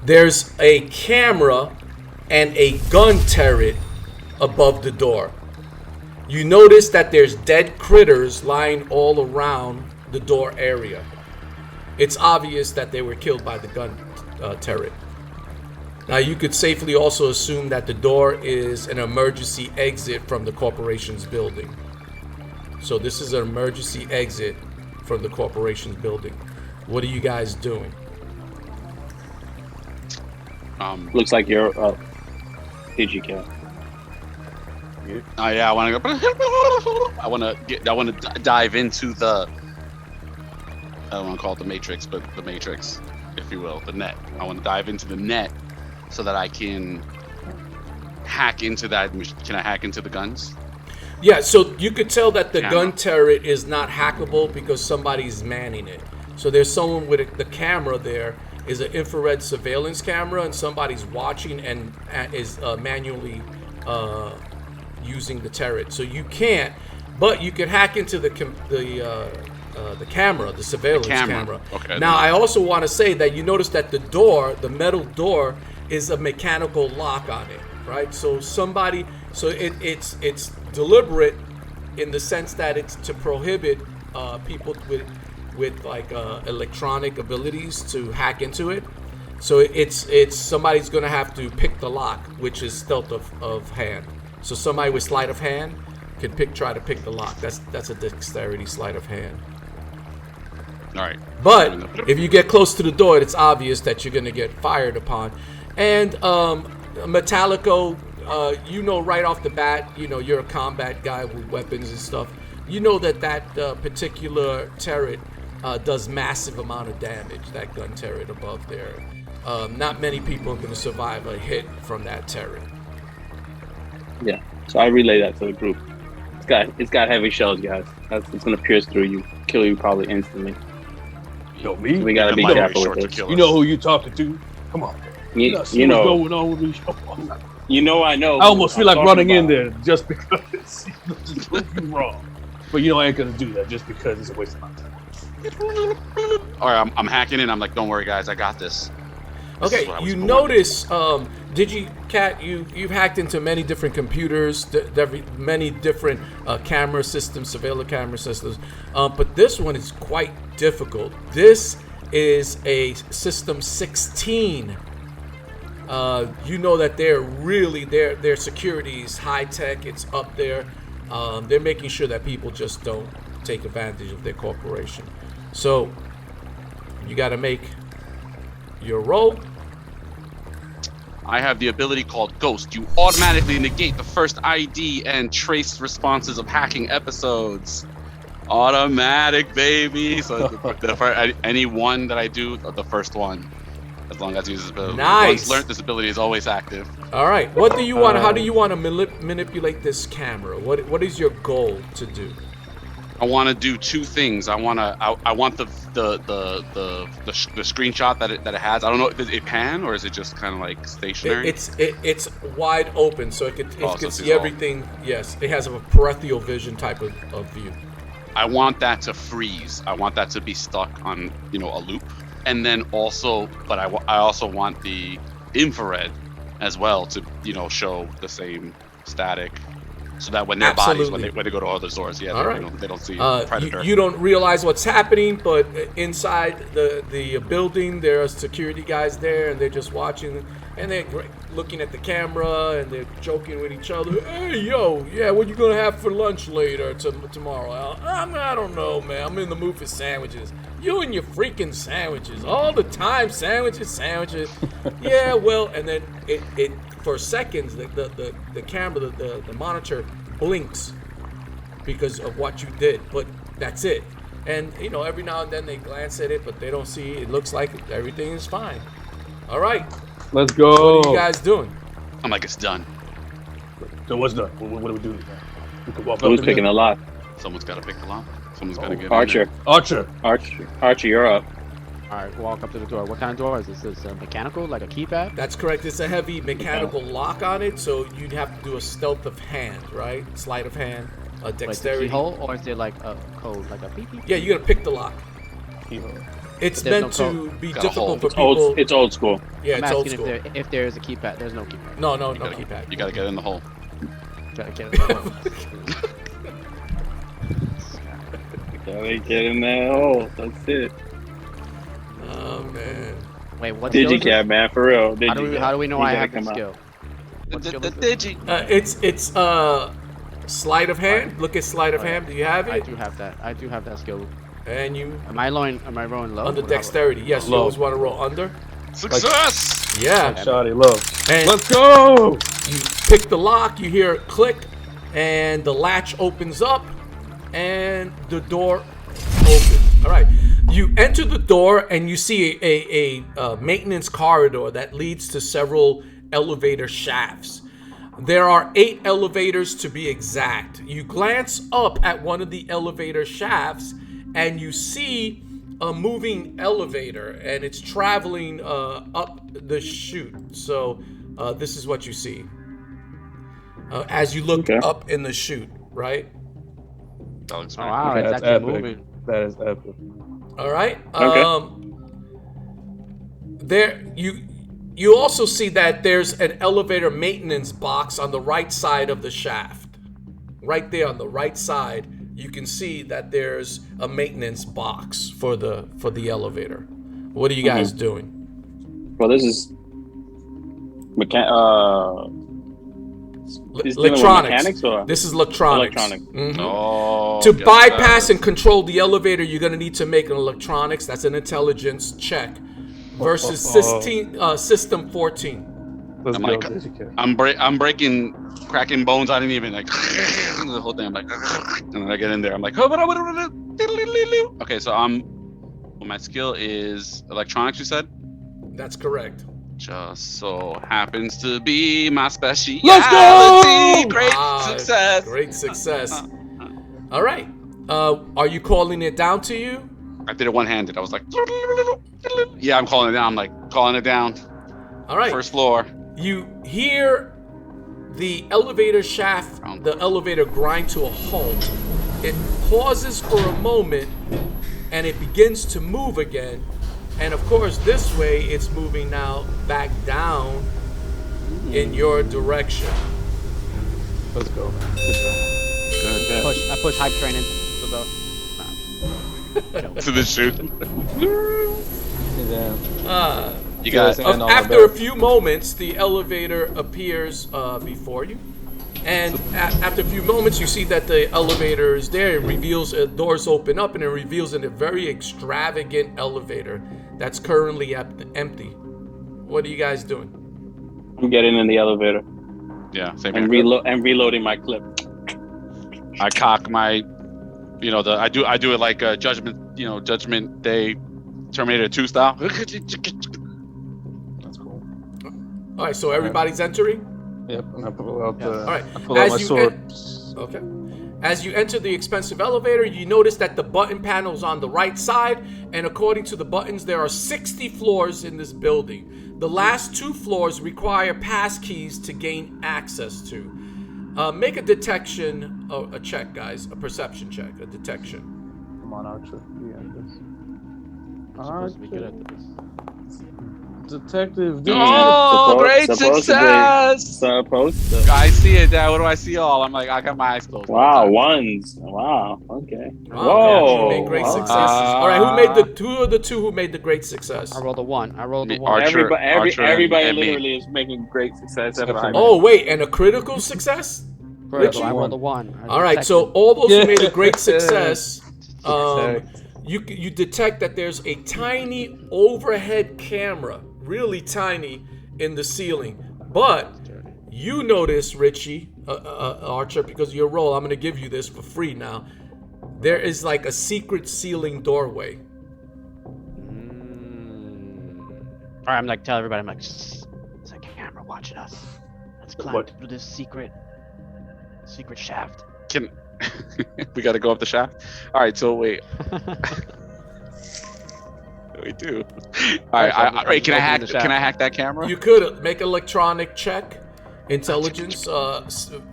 There's a camera and a gun turret above the door. You notice that there's dead critters lying all around the door area. It's obvious that they were killed by the gun turret. Now you could safely also assume that the door is an emergency exit from the corporation's building. So this is an emergency exit from the corporation's building. What are you guys doing? Looks like you're Pidgey cat. Oh yeah, I want to go. I want to dive into the. I don't want to call it the Matrix, but the Matrix, if you will, the net. I want to dive into the net so that I can hack into that. Can I hack into the guns? Yeah, so you could tell that the gun turret is not hackable because somebody's manning it. So there's someone with the camera there. Is an infrared surveillance camera, and somebody's watching and is manually using the turret. So you can't, but you can hack into the camera, the surveillance camera. Okay. Now I also want to say that you notice that the door, the metal door, is a mechanical lock on it, right? So it's deliberate in the sense that it's to prohibit people with like electronic abilities to hack into it. So it's somebody's gonna have to pick the lock, which is stealth of hand. So somebody with sleight of hand can try to pick the lock. That's a dexterity sleight of hand. All right. But if you get close to the door, it's obvious that you're gonna get fired upon. And Metallico, right off the bat, you're a combat guy with weapons and stuff. You know that particular turret does massive amount of damage, that gun turret above there. Not many people are going to survive a hit from that turret. Yeah, so I relay that to the group. It's got heavy shells, guys. It's going to pierce through you, kill you probably instantly. Yo, me? So we got to be careful with this. You know who you talking to? Come on. You know. What's going on with me? I know. I almost feel like running in there just because it's wrong. But I ain't going to do that just because it's a waste of my time. Or I'm hacking in. I'm like, don't worry, guys, I got this. Okay, you notice, you've hacked into many different computers, many different camera systems, surveillance camera systems, but this one is quite difficult. This is a System 16. You know that their security is high tech. It's up there. They're making sure that people just don't take advantage of their corporation. So you got to make your roll. I have the ability called Ghost. You automatically negate the first ID and trace responses of hacking episodes. Automatic, baby. So any one that I do, the first one, as long as it uses ability. Nice. Once learned, this ability is always active. All right. What do you want? How do you want to manipulate this camera? What is your goal to do? I want to do two things. I want the screenshot that it has. I don't know if it pan or is it just kind of like stationary. It's wide open, so it can see all. everything. Yes, it has a peripheral vision type of view. I want that to freeze. I want that to be stuck on a loop, and then also, but I also want the infrared as well to show the same static. So that when their bodies, when they go to other doors, they don't see predator. You don't realize what's happening, but inside the building, there are security guys there, and they're just watching, and they're looking at the camera, and they're joking with each other. Hey, yo, yeah, what you gonna have for lunch later tomorrow? I don't know, man. I'm in the mood for sandwiches. You and your freaking sandwiches all the time, sandwiches. Yeah, well, and then it for seconds, the camera, the monitor blinks because of what you did, but that's it. And every now and then they glance at it, but they don't see. It looks like everything is fine. All right, let's go. What are you guys doing? I'm like, it's done. So what's done? What do we do? We can walk Who's picking the lock? Someone's got to pick the lock. Someone's got to get Archer. Archer, you're up. All right, walk up to the door. What kind of door is this? Is this mechanical, like a keypad? That's correct. It's a heavy mechanical lock on it, so you'd have to do a stealth of hand, right? Sleight of hand, dexterity. Wait, keyhole, or is it like a code, like a beep beep? Yeah, you gotta pick the lock. Keyhole. It's meant to be difficult for It's people. It's old school. Yeah, I'm it's old asking school. if there is a keypad. There's no keypad. No keypad. You gotta get in the hole. Gotta get it. Gotta get in that hole. That's it. Oh man. Wait, what skill is Digicab, it? man, for real. How do we know You I gotta have the come out. skill? What skill The is it? digi. It's sleight of hand. Look at sleight of hand. Do you have I it? do have that. I do have that skill. And you Am I rolling low? under dexterity. Yes, you Low. always want to roll under. Success. Yeah. Shoddy, look. And Let's go. you pick the lock. You hear it click, and the latch opens up, and the door opens. All right. You enter the door and you see a maintenance corridor that leads to several elevator shafts. There are 8 elevators to be exact. You glance up at one of the elevator shafts and you see a moving elevator, and it's traveling up the chute. So this is what you see as you look up in the chute, right? That looks Oh, right. wow, it's That's actually epic. moving. That is epic. All right. Okay. There you also see that there's an elevator maintenance box on the right side of the shaft. Right there on the right side, you can see that there's a maintenance box for the elevator. What are you guys doing? Well, this is Electronics. Mechanics or? This is electronics. Electronics. Mhm. Oh. To yes, bypass and control the elevator, you're going to need to make an electronics. That's an intelligence check versus system 14. Let's I'm go. like- Digicab. I'm breaking, cracking bones. I didn't even like the whole thing. I'm like, and then I get in there. I'm like, okay. So well, my skill is electronics. You said. That's correct. Just so happens to be my specialty. Let's go! Great Ah, success. Great success. All right. Are you calling it down to you? I did it one-handed. I was like, yeah, I'm calling it down. I'm like calling it down. All right. First floor. You hear the elevator shaft, the elevator grind to a halt. It pauses for a moment, and it begins to move again. And of course, this way, it's moving now back down in your direction. Let's go. Good. I push hype train into the. To the chute. Yeah. You got After a few moments, the elevator appears before you. And after a few moments, you see that the elevator is there. It reveals, doors open up, and it reveals a very extravagant elevator that's currently empty. What are you guys doing? I'm getting in the elevator. Yeah, same and here. reloading my clip. I cock my, I do it like a Judgment Day, Terminator 2 style. That's cool. All right, so everybody's entering. Yep, and I pull out All right. I pull out my sword. Okay. As you enter the expensive elevator, you notice that the button panel is on the right side, and according to the buttons, there are 60 floors in this building. The last 2 floors require pass keys to gain access to. Make a detection, a check, guys, a perception check, a detection. Come on, Archer. Supposed to be good at this. Detective. Oh, great success! Supposed to. I see it, Dad. What do I see? All I'm like, I got my eyes closed. Wow, ones. Wow. Okay. Wow, Whoa. you made great successes. All right, who are the two who made the great success? I rolled a 1. Archer, Everybody and me. literally is making great success. Oh wait, and a critical success? Critical. Richie? I rolled a 1. All right, so all those who made a great success, you detect that there's a tiny overhead camera, really tiny, in the ceiling. But you notice, Richie, Archer, because of your role, I'm going to give you this for free now. There is like a secret ceiling doorway. All right, I'm like, tell everybody, I'm like, there's a camera watching us. Let's climb through this secret shaft. We got to go up the shaft. All right, so wait. We do. All right, can I hack that camera? You could make an electronic check, intelligence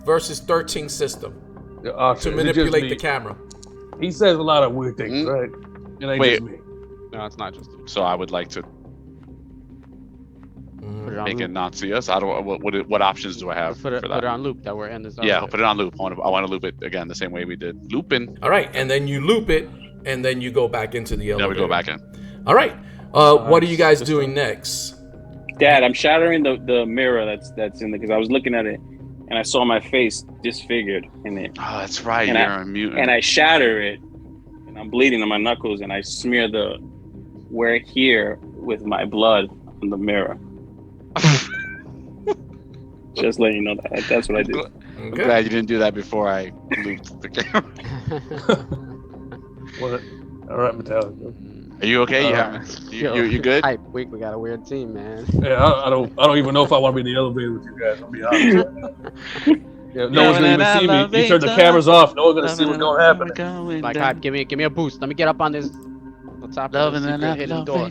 versus 13 system to manipulate the camera. He says a lot of weird things, right? It ain't Wait. just me. No, it's not just. So I would like to Put it on make loop. it not see us. I don't. What options do I have Put it for that? on loop that we're in this. Yeah, I'll put it on loop. I want to loop it again the same way we did looping. All right, and then you loop it, and then you go back into the elevator. Now we go back in. All right. What are you guys doing next? Dad, I'm shattering the mirror that's in there because I was looking at it and I saw my face disfigured in it. Oh, that's right. And You're a mutant. And I shatter it, and I'm bleeding on my knuckles, and I smear where here with my blood on the mirror. Just letting you know that. That's what I did. I'm glad you didn't do that before I looped the camera. What? All right, Metallica. Are you okay? You good? Hype week. We got a weird team, man. Yeah, I don't even know if I want to be in the elevator with you guys. I'll be honest. Yeah, no one's gonna even see me. You turn the cameras off. No one's gonna see what's gonna happen. Like, hype, give me a boost. Let me get up on this. What's up? Hidden door.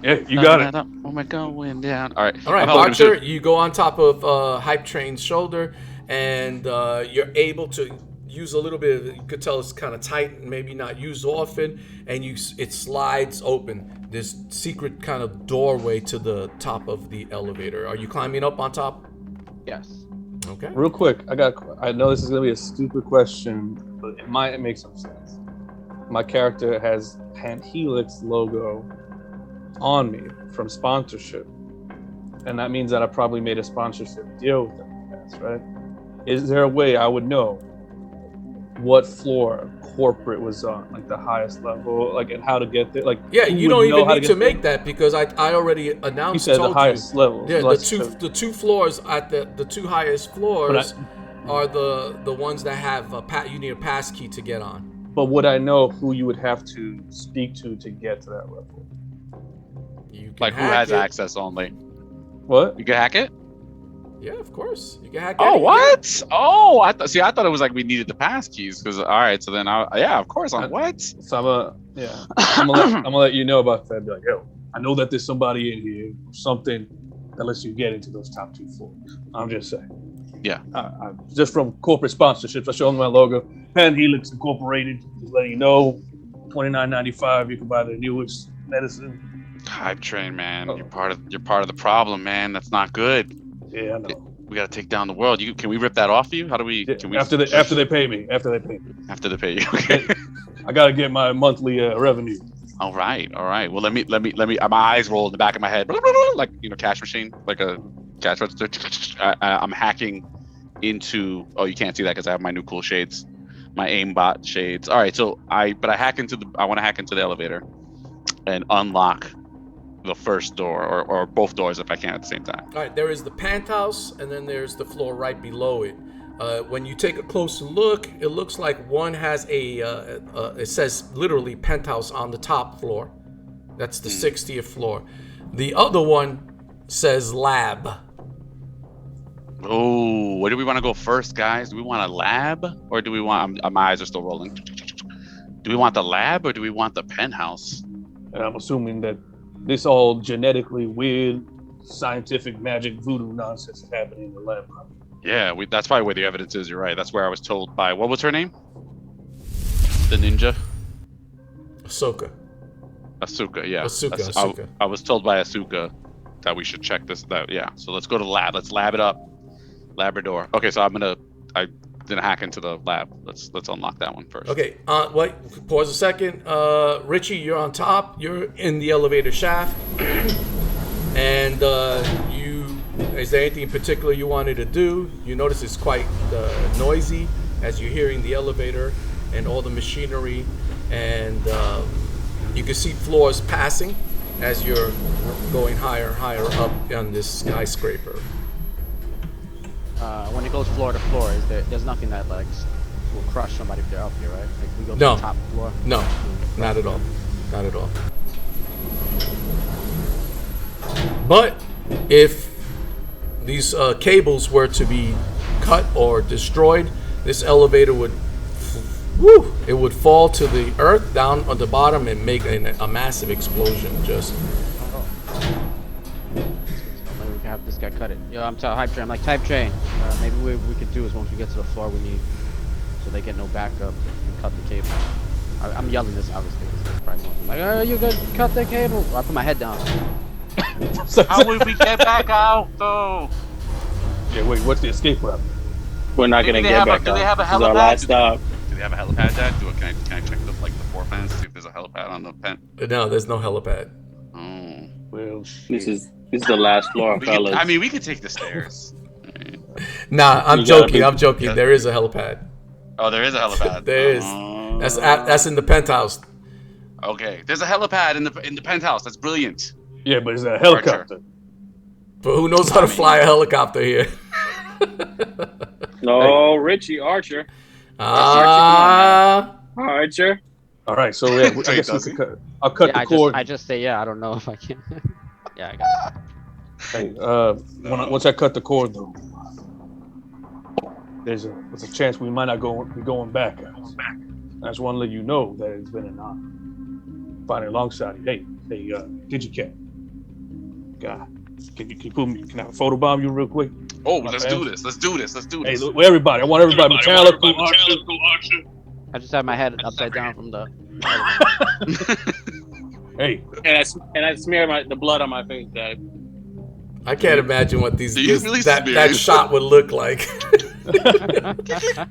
Yeah, you got it. We're going down. All right. All right, Archer, you go on top of Hype Train's shoulder, and you're able to use a little bit of, you could tell it's kind of tight and maybe not used often, and it slides open, this secret kind of doorway to the top of the elevator. Are you climbing up on top? Yes. Okay. Real quick, I know this is gonna be a stupid question, but it might make some sense. My character has Pant Helix logo on me from sponsorship, and that means that I probably made a sponsorship deal with them in the past, right? Is there a way I would know what floor corporate was on, like the highest level, like, and how to get there? Like, yeah, you don't even need to make that because I already announced. You said the highest level. Yeah, the two floors at the two highest floors are the ones that have you need a pass key to get on. But would I know who you would have to speak to get to that level? You can like who has access only? What? You can hack it? Yeah, of course. You can hack it. Oh, what? Oh, I thought it was like we needed the pass keys because all right, so then of course I'm what? So I'm gonna let you know about that. Be like, yo, I know that there's somebody in here, something that lets you get into those top 2 floors. I'm just saying. Yeah. Just from corporate sponsorships, I show them my logo, Pan Helix Incorporated, just letting you know $29.95. You can buy the newest medicine. Hype train, man. You're part of the problem, man. That's not good. Yeah, I know. We gotta take down the world. Can we rip that off you? How do we? Yeah, Can we? after they pay me. After they pay me. After they pay you. Okay. I gotta get my monthly revenue. All right. Well, let me. My eyes roll in the back of my head, like cash machine, like a cash register. I'm hacking into. Oh, you can't see that because I have my new cool shades, my aimbot shades. All right. So I hack into the. I want to hack into the elevator, and unlock the first door or both doors if I can at the same time. All right, there is the penthouse, and then there's the floor right below it. When you take a closer look, it looks like one has it says literally penthouse on the top floor. That's the 60th floor. The other one says lab. Oh, where do we want to go first, guys? Do we want a lab or do we want? My eyes are still rolling. Do we want the lab or do we want the penthouse? And I'm assuming that this all genetically weird, scientific magic voodoo nonsense is happening in the lab. Yeah, that's probably where the evidence is. You're right. That's where I was told by, what was her name? The ninja? Asuka, yeah. Asuka. I was told by Asuka that we should check this. Yeah. So let's go to the lab. Let's lab it up. Labrador. Okay, so I'm gonna hack into the lab. Let's unlock that one first. Okay. Wait. Pause a second. Richie, you're on top. You're in the elevator shaft, and Is there anything in particular you wanted to do? You notice it's quite noisy as you're hearing the elevator and all the machinery, and you can see floors passing as you're going higher and higher up on this skyscraper. When it goes floor to floor, there's nothing that will crush somebody if they're up here, right? Like we go to No. the top floor. No, not at all. Not at all. But if these cables were to be cut or destroyed, this elevator would fall to the earth down on the bottom and make a massive explosion. Just Maybe we can have this guy cut it. Yo, I'm telling Hype Train. I'm like, Type Train. Maybe what we could do is once we get to the floor we need, so they get no backup, and cut the cable. I'm yelling this obviously. I'm like, oh, you could cut the cable. I put my head down. How would we get back out, though? Yeah, wait, what's the escape route? We're not gonna get back Do they have a out. This is our last stop. Do they have a helipad, Dad? Can I check the floor plans to see if there's a helipad on the pen? no, there's no helipad. Oh. Well, This is the last floor, fellas. We could take the stairs. Nah, I'm joking. There is a helipad. Oh, there is a helipad. There is. That's in the penthouse. Okay, there's a helipad in the penthouse. That's brilliant. yeah, but it's a helicopter. But who knows how to fly a helicopter here? No, Richie, Archer. Archer. All right, so yeah, I guess we could cut. I'll cut the cord. I just say yeah. I don't know if I can. Yeah, I got it. Hey, once I cut the cord, though, there's a chance we might not be going back. I just want to let you know that it's been an honor fighting alongside you. Hey, Digicat. God, can I photobomb you real quick? Oh, let's do this. Hey, look, everybody, I want everybody. Metallica, Archer. I just have my head upside down from the. Hey, And I smear the blood on my face, Dad. I can't imagine what really that shot would look like.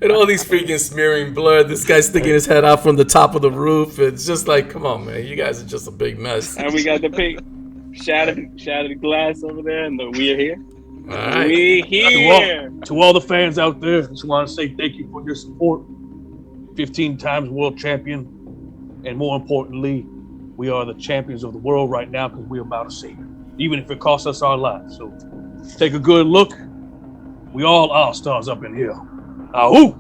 And all these freaking smearing blood. This guy's sticking his head out from the top of the roof. It's just like, come on, man. You guys are just a big mess. And we got the pink shattered glass over there, and we're here. All right. We here. to all the fans out there, I just want to say thank you for your support. 15 times world champion, and more importantly, we are the champions of the world right now because we're about to save it, even if it costs us our lives. So take a good look. We all stars up in here. Ahoo!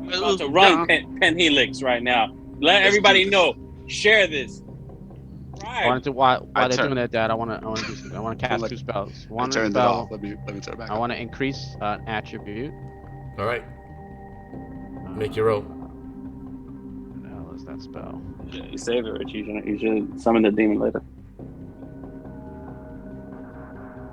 We're about to run Pen Helix right now. Let everybody know. Share this. Right. While they're doing that, Dad, I want to cast 2 spells. One turn that spell. off. Let me turn it back. I want to increase an attribute. All right. Make your roll. What the hell is that spell? You save it, Rich. You should summon the demon later.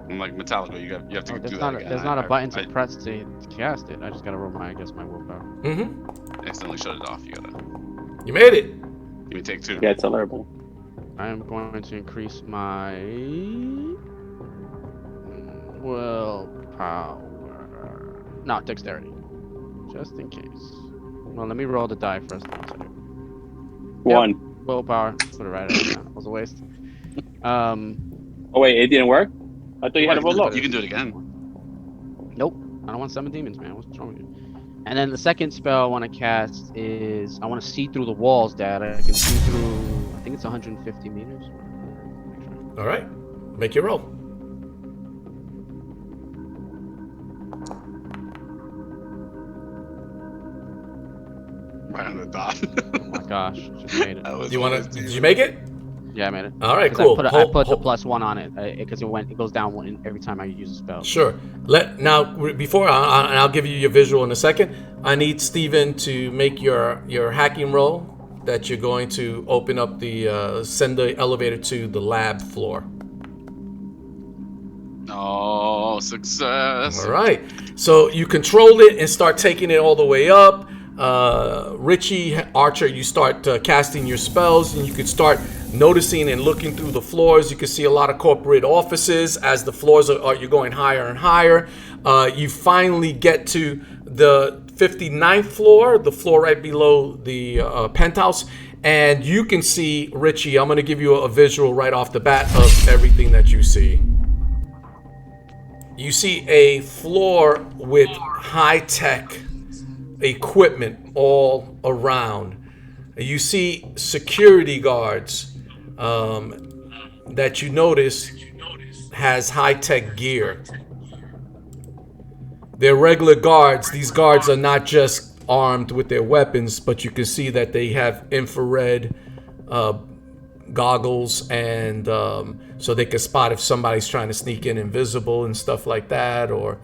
I'm like Metallica. You have to do that again. There's not a button to press to cast it. I just gotta roll my willpower. Mm-hmm. Accidentally shut it off. You made it. me take 2. Yeah, it's tolerable. I am going to increase my willpower. No, dexterity. Just in case. Well, let me roll the die first. 1. Willpower. Put it right there. That was a waste. Oh wait, it didn't work? I thought you had to roll low. You can do it again. Nope. I don't want 7 demons, man. What's wrong with you? And then the second spell I want to cast is I want to see through the walls, Dad. I can see through, I think it's 150 meters. All right. Make your roll. Right on the dot. Oh my gosh. Just made it. That You want to? Did you make it? Yeah, I made it. All right, 'Cause cool. I put the +1 on it because it goes down one every time I use a spell. Sure. Before and I'll give you your visual in a second. I need Steven to make your hacking roll that you're going to open up the send the elevator to the lab floor. Oh, success. All right. So you control it and start taking it all the way up. Richie, Archer, you start casting your spells, and you could start noticing and looking through the floors. You can see a lot of corporate offices as the floors you're going higher and higher. You finally get to the 59th floor, the floor right below the penthouse, and you can see, Richie, I'm going to give you a visual right off the bat of everything that you see. You see a floor with high-tech equipment all around. You see security guards that you notice has high-tech gear. They're regular guards. These guards are not just armed with their weapons, but you can see that they have infrared goggles, and so they can spot if somebody's trying to sneak in invisible and stuff like that. Or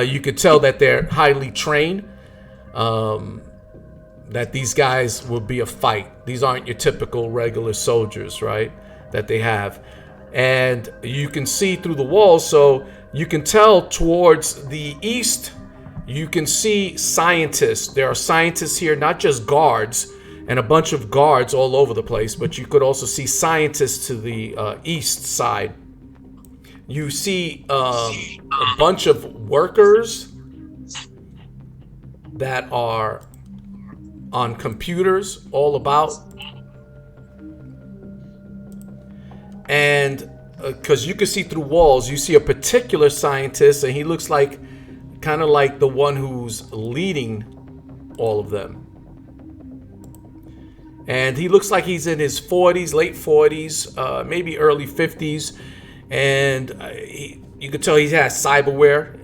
you could tell that they're highly trained, that these guys will be a fight. These aren't your typical regular soldiers, right, that they have. And you can see through the walls, so you can tell towards the east, you can see scientists. There are scientists here, not just guards, and a bunch of guards all over the place, but you could also see scientists to the east side. You see a bunch of workers that are on computers all about. And because you can see through walls, you see a particular scientist, and he looks like kind of like the one who's leading all of them. And he looks like he's in his 40s, late 40s, maybe early 50s. And you can tell he has cyberware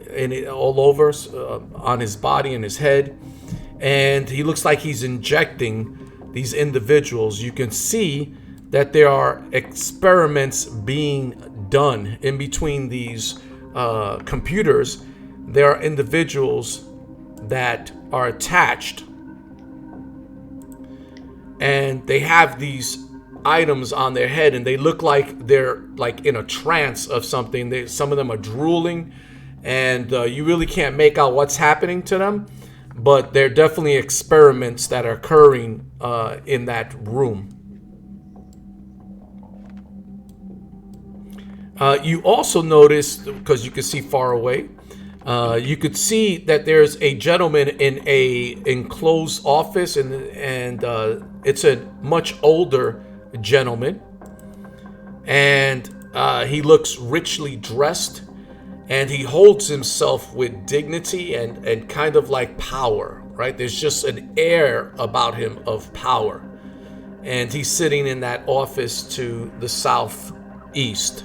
all over on his body and his head. And he looks like he's injecting these individuals. You can see that there are experiments being done in between these computers. There are individuals that are attached, and they have these items on their head, and they look like they're like in a trance of something. Some of them are drooling, and you really can't make out what's happening to them, but they're definitely experiments that are occurring in that room. You also notice, because you can see far away, you could see that there's a gentleman in a enclosed office, and it's a much older gentleman, and he looks richly dressed, and he holds himself with dignity and kind of like power, right? There's just an air about him of power, and he's sitting in that office to the southeast.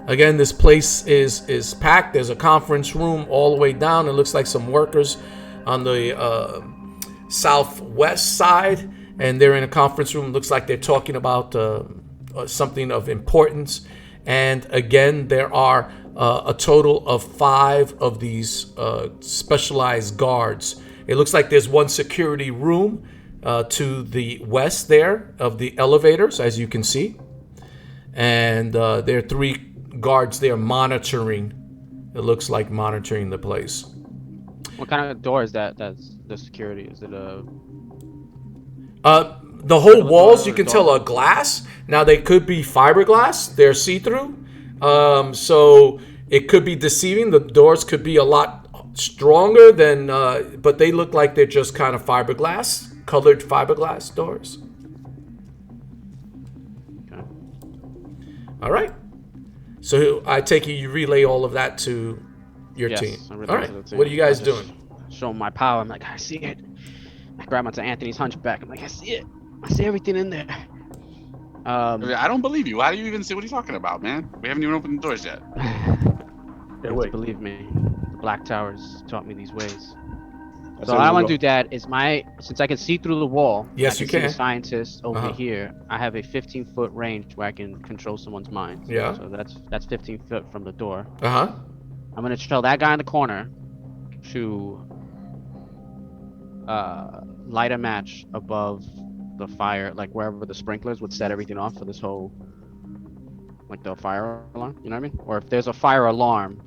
Again, this place is packed. There's a conference room all the way down. It looks like some workers on the southwest side, and they're in a conference room. It looks like they're talking about something of importance. And again, there are a total of 5 of these specialized guards. It looks like there's one security room to the west there of the elevators, as you can see. And there are 3 guards there monitoring. It looks like monitoring the place. What kind of door is that? That's the security. Is it a? The whole walls, you can tell, are glass. Now, they could be fiberglass. They're see-through. So it could be deceiving. The doors could be a lot stronger than, but they look like they're just kind of fiberglass, colored fiberglass doors. Okay. All right. So I take it you relay all of that to your team. I All relay right. to the team. What are you guys I just doing? Show 'em my power. I'm like, I see it. I grab onto Anthony's hunchback. I'm like, I see it. I see everything in there. I don't believe you. Why do you even see what he's talking about, man? We haven't even opened the doors yet. wait. Believe me, the Black Towers taught me these ways. That's So how I we want to go. do that is since I can see through the wall. Yes, I you see can. the scientist over Uh-huh. here. I have a 15-foot range where I can control someone's mind. Yeah. So that's 15 foot from the door. Uh-huh. I'm gonna tell that guy in the corner to light a match above the fire, like wherever the sprinklers would set everything off for this whole, like the fire alarm. You know what I mean? Or if there's a fire alarm,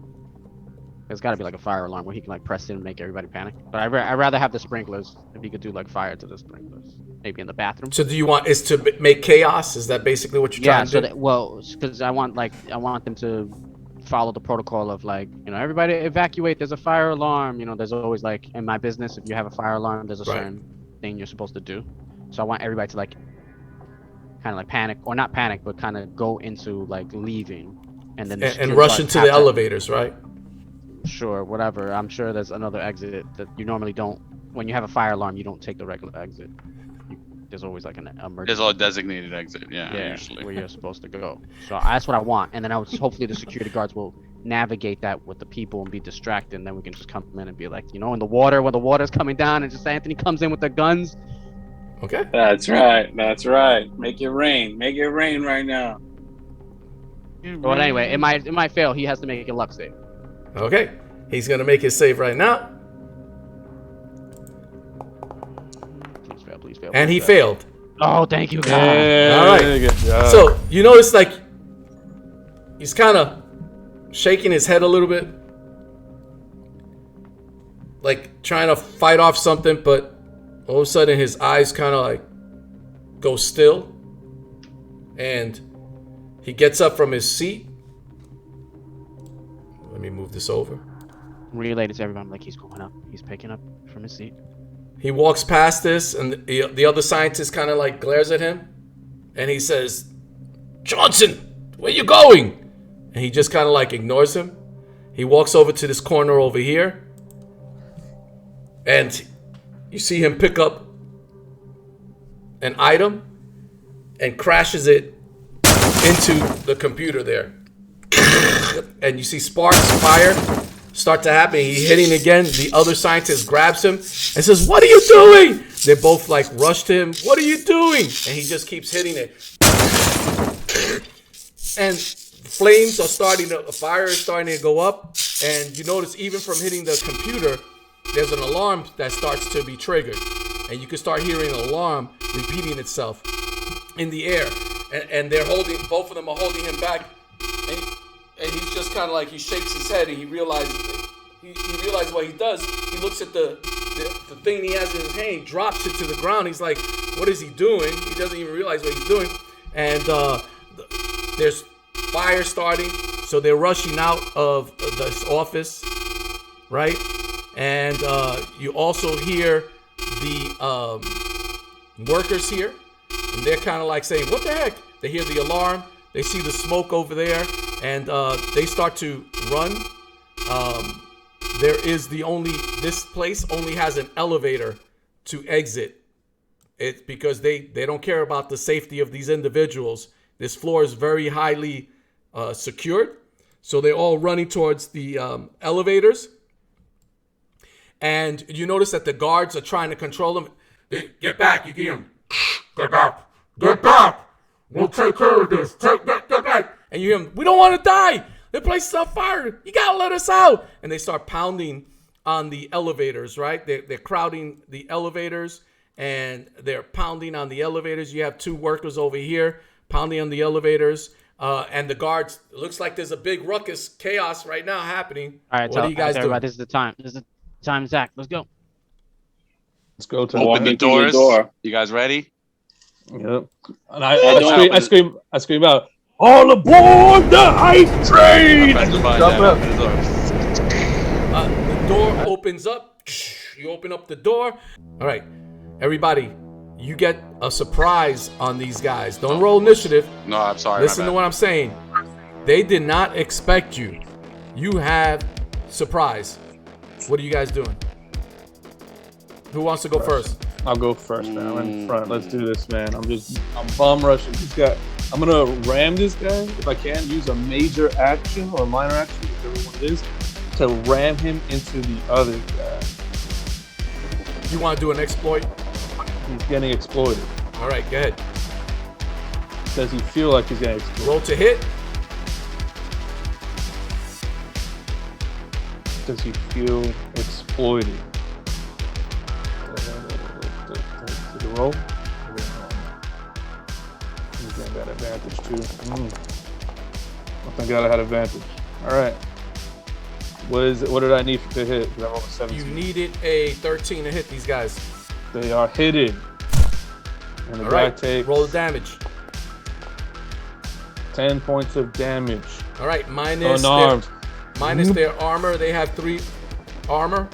there's got to be like a fire alarm where he can like press it and make everybody panic. But I'd rather have the sprinklers if he could do like fire to the sprinklers, maybe in the bathroom. So do you want is to make chaos? Is that basically what you're Yeah, trying to so do? that, well, because I want them to follow the protocol of like, everybody evacuate. There's a fire alarm. There's always like in my business, if you have a fire alarm, there's a Right. certain thing you're supposed to do. So I want everybody to like kind of like panic, or not panic, but kind of go into like leaving, and then the And security rush guards into have the to- elevators, right? Sure, whatever. I'm sure there's another exit that you normally don't. When you have a fire alarm, you don't take the regular exit. There's always like an emergency. There's a designated exit, Yeah, usually. where you're supposed to go. So that's what I want, and then hopefully the security guards will navigate that with the people and be distracted, and then we can just come in and be like, in the water, when the water's coming down, and just Anthony comes in with the guns. Okay. That's right. That's right. Make it rain. Make it rain right now. But anyway, it might fail. He has to make a luck save. Okay. He's gonna make his save right now. Please fail. And he please fail. failed. Oh, thank you, God. Yeah, All right. good job. So you notice like he's kind of shaking his head a little bit, like trying to fight off something, but all of a sudden his eyes kind of like go still, and he gets up from his seat. Let me move this over. Relay to everyone. Like, he's going up. He's picking up from his seat. He walks past this, and the other scientist kind of like glares at him, and he says, "Johnson, where you going?" And he just kind of like ignores him. He walks over to this corner over here, and you see him pick up an item and crashes it into the computer there. And you see sparks, fire start to happen. He's hitting again. The other scientist grabs him and says, "What are you doing?" They both like rush to him. "What are you doing?" And he just keeps hitting it. And flames are fire is starting to go up. And you notice even from hitting the computer, there's an alarm that starts to be triggered. And you can start hearing an alarm repeating itself in the air. And they're both of them are holding him back. And he's just kind of like, he shakes his head and he realizes what he does. He looks at the thing he has in his hand, he drops it to the ground. He's like, what is he doing? He doesn't even realize what he's doing. And there's fire starting. So they're rushing out of this office, right? And you also hear the workers here. And they're kind of like saying, what the heck? They hear the alarm. They see the smoke over there. And they start to run. This place only has an elevator to exit. It's because they don't care about the safety of these individuals. This floor is very highly secured. So they're all running towards the elevators. And you notice that the guards are trying to control them. Get back, you get them. Get back. Get back. We'll take care of this. Get back. And you hear them, we don't want to die. The place is on fire. You got to let us out. And they start pounding on the elevators, right? They're crowding the elevators and they're pounding on the elevators. You have two workers over here pounding on the elevators. And the guards, it looks like there's a big ruckus, chaos right now happening. All right, what are you guys doing? This is the time. Let's go to Open Walk the into the doors. door. You guys ready? Yep. And I scream out, all aboard the hype train! I press the button Jump down, up. open his arms. The door opens up. You open up the door. All right, everybody, you get a surprise on these guys. Don't roll initiative. No, I'm sorry. Listen to what I'm saying. They did not expect you. You have surprise. What are you guys doing? Who wants to go first? I'll go first now. I'm in front. Let's do this, man. I'm bomb rushing this guy. I'm gonna ram this guy. If I can, use a major action or a minor action, whichever one it is, to ram him into the other guy. You want to do an exploit? He's getting exploited. All right, go ahead. Does he feel like he's getting exploited? Roll to hit. Does he feel exploited? To the roll? He's getting that advantage too. Thank God I had advantage. All right. What did I need to hit? Because I rolled a 17. You needed a 13 to hit these guys. They are hidden. And the All guy right, takes roll the damage. 10 points of damage. All right, minus Unarmed. Their armor. They have 3 armor.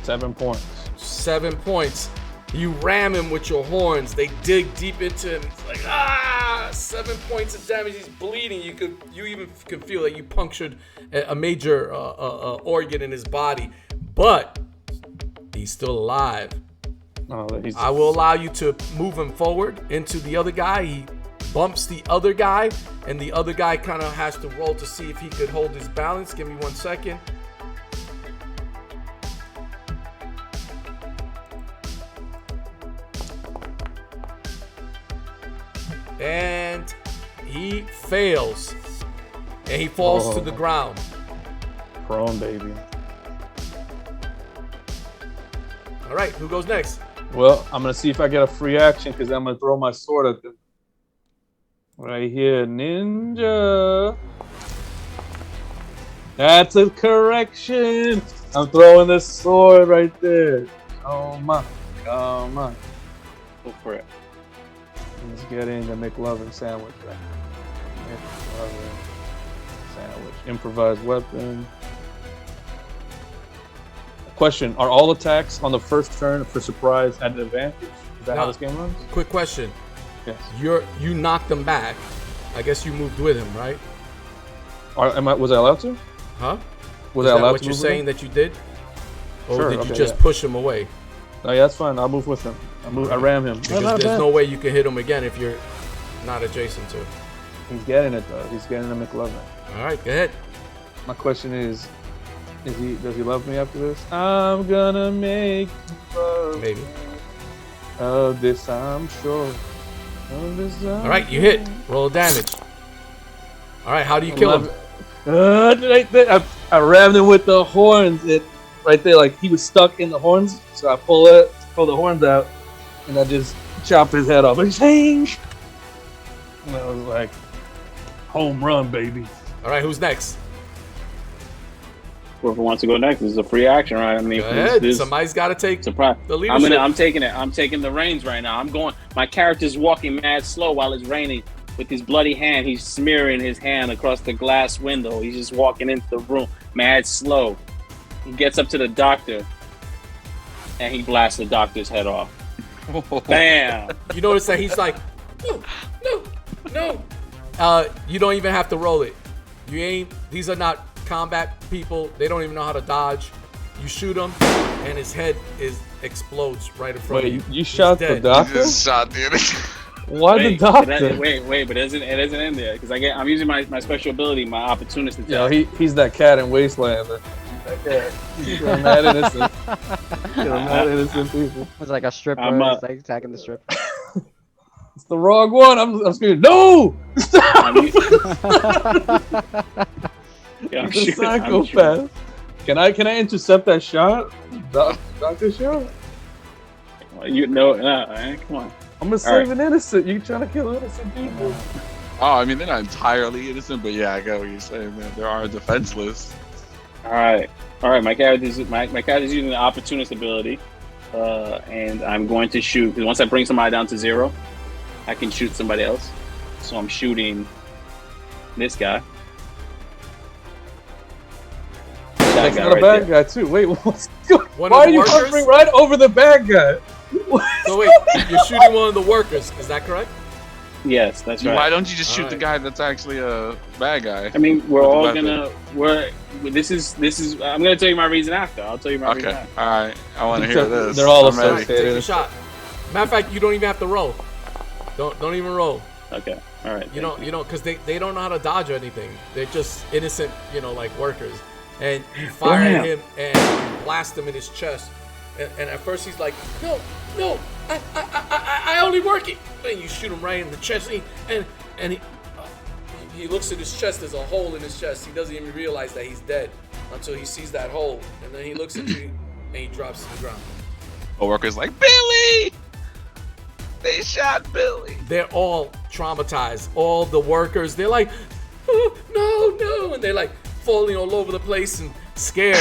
7 points. 7 points. You ram him with your horns. They dig deep into him. It's like 7 points of damage. He's bleeding. You even can feel that you punctured a major organ in his body, but he's still alive. I will allow you to move him forward into the other guy. He bumps the other guy, and the other guy kind of has to roll to see if he could hold his balance. Give me 1 second. And he fails. And he falls to the ground. Prone, baby. All right, who goes next? Well, I'm going to see if I get a free action because I'm going to throw my sword at them. Right here, ninja. That's a correction. I'm throwing the sword right there. Come on. Go for it. Let's get in the McLovin sandwich. Right? McLovin sandwich. Improvised weapon. Question: are all attacks on the first turn for surprise at an advantage? Is that how this game runs? Quick question. Yes. You knocked him back. I guess you moved with him, right? Was I allowed to? Huh? Was Is I that allowed what to you're move with saying him? that you did? Or Sure, did you okay, just yeah. push him away? No, yeah, that's fine. I'll move with him. I ram him. Because there's no way you can hit him again if you're not adjacent to it. He's getting it though. He's getting the McLovin. All right, go ahead. My question is does he love me after this? I'm gonna make you love Maybe. me. Of this I'm sure. All right, you hit. Roll damage. All right, how do you kill him? Right there. I rammed him with the horns. Right there, like he was stuck in the horns. So I pull the horns out, and I just chop his head off. And I was like, home run, baby. All right, who's next? Whoever wants to go next, this is a free action, right? I mean, Go ahead. Somebody's got to take surprise. the leadership. I'm taking it. I'm taking the reins right now. I'm going. My character's walking mad slow while it's raining. With his bloody hand, he's smearing his hand across the glass window. He's just walking into the room, mad slow. He gets up to the doctor, and he blasts the doctor's head off. Bam! You notice that he's like, no. You don't even have to roll it. These are not combat people. They don't even know how to dodge. You shoot him, and his head explodes right in front of you. You shot the You doctor? just shot the other. Why the doctor? Wait, but it isn't in there because I'm using my special ability, my opportunist attack. Yo, he's that cat in Wasteland. That cat. He's killing mad innocent. Killing mad innocent people. It's like a stripper. It's like attacking the stripper. It's the wrong one. I'm screaming, no! Stop! Yeah, He's a psychopath. Can I intercept that shot? Doctor shot? You know, come on. I'm gonna save an innocent. You trying to kill innocent people? Oh, I mean, they're not entirely innocent, but yeah, I get what you're saying, man. They are defenseless. All right. My character's using the opportunist ability, and I'm going to shoot because once I bring somebody down to 0, I can shoot somebody else. So I'm shooting this guy. That's guy not a right bad there. guy too. Wait, what's going? One Why of are the you workers? hovering right over the bad guy? So wait, you're shooting one of the workers. Is that correct? Yes, that's right. Why don't you just shoot the Alright. guy that's actually a bad guy? I mean, we're With the all weapon. this is. I'm gonna tell you my reason after. I'll tell you my reason Okay, after. all right. I want to hear this. They're all I'm ready. Alright, take your associated. shot. Matter of fact, you don't even have to roll. Don't even roll. Okay, all right. You know, because they don't know how to dodge or anything. They're just innocent, like workers. And you fire at him and you blast him in his chest. And at first he's like, no, I only work it. And you shoot him right in the chest. And he looks at his chest. There's a hole in his chest. He doesn't even realize that he's dead until he sees that hole. And then he looks at you and he drops to the ground. A worker's like, Billy! They shot Billy. They're all traumatized. All the workers, they're like, oh, no. And they're like falling all over the place and scared.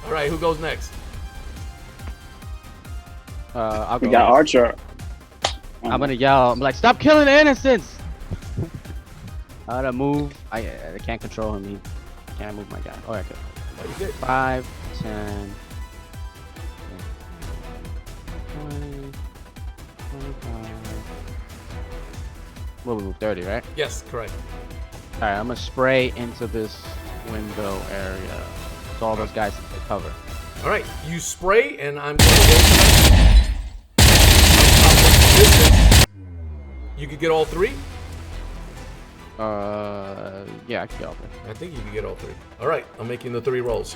All right, who goes next? I'll We go. got Archer. I'm gonna yell. I'm like, stop killing the innocents. I gotta move. I can't control him. He can't move my guy. Oh, I could. Oh, you did. 5, 10, 20, 25. We'll move 30, right? Yes, correct. All right, I'm gonna spray into this window area so all those guys can take cover. All right, you spray, and I'm going to go. You could get all three? Yeah, I can get all three. I think you can get all three. All right, I'm making the 3 rolls.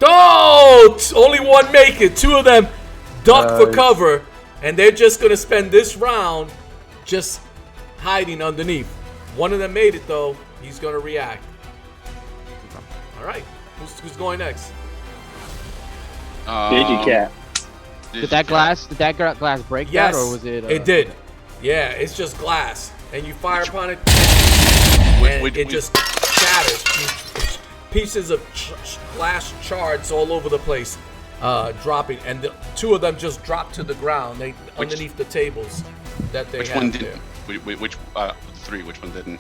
Oh, only one make it. 2 of them duck for cover, and they're just going to spend this round just hiding underneath. One of them made it, though. He's going to react. All right, who's going next? Digicat. Did that glass break Yes, that, or was it? It did. Yeah, it's just glass, and you fire upon it, and it just shatters. Pieces of glass shards all over the place, dropping, and the 2 of them just dropped to the ground. They underneath the tables that they Which have one there. did? Which 3? Which one didn't?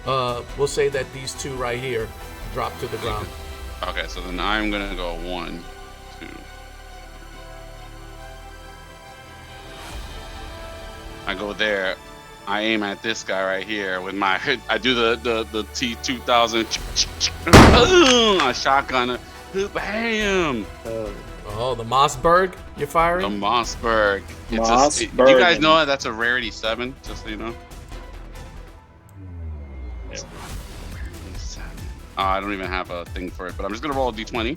We'll say that these 2 right here dropped to the ground. Okay, so then I'm gonna go 1, 2. I go there. I aim at this guy right here with my. I do the T2000. I shotgun it. Bam! Oh, the Mossberg you're The firing? Mossberg. You Mossberg. guys know that's a rarity 7, just so you know. I don't even have a thing for it, but I'm just gonna roll a d20.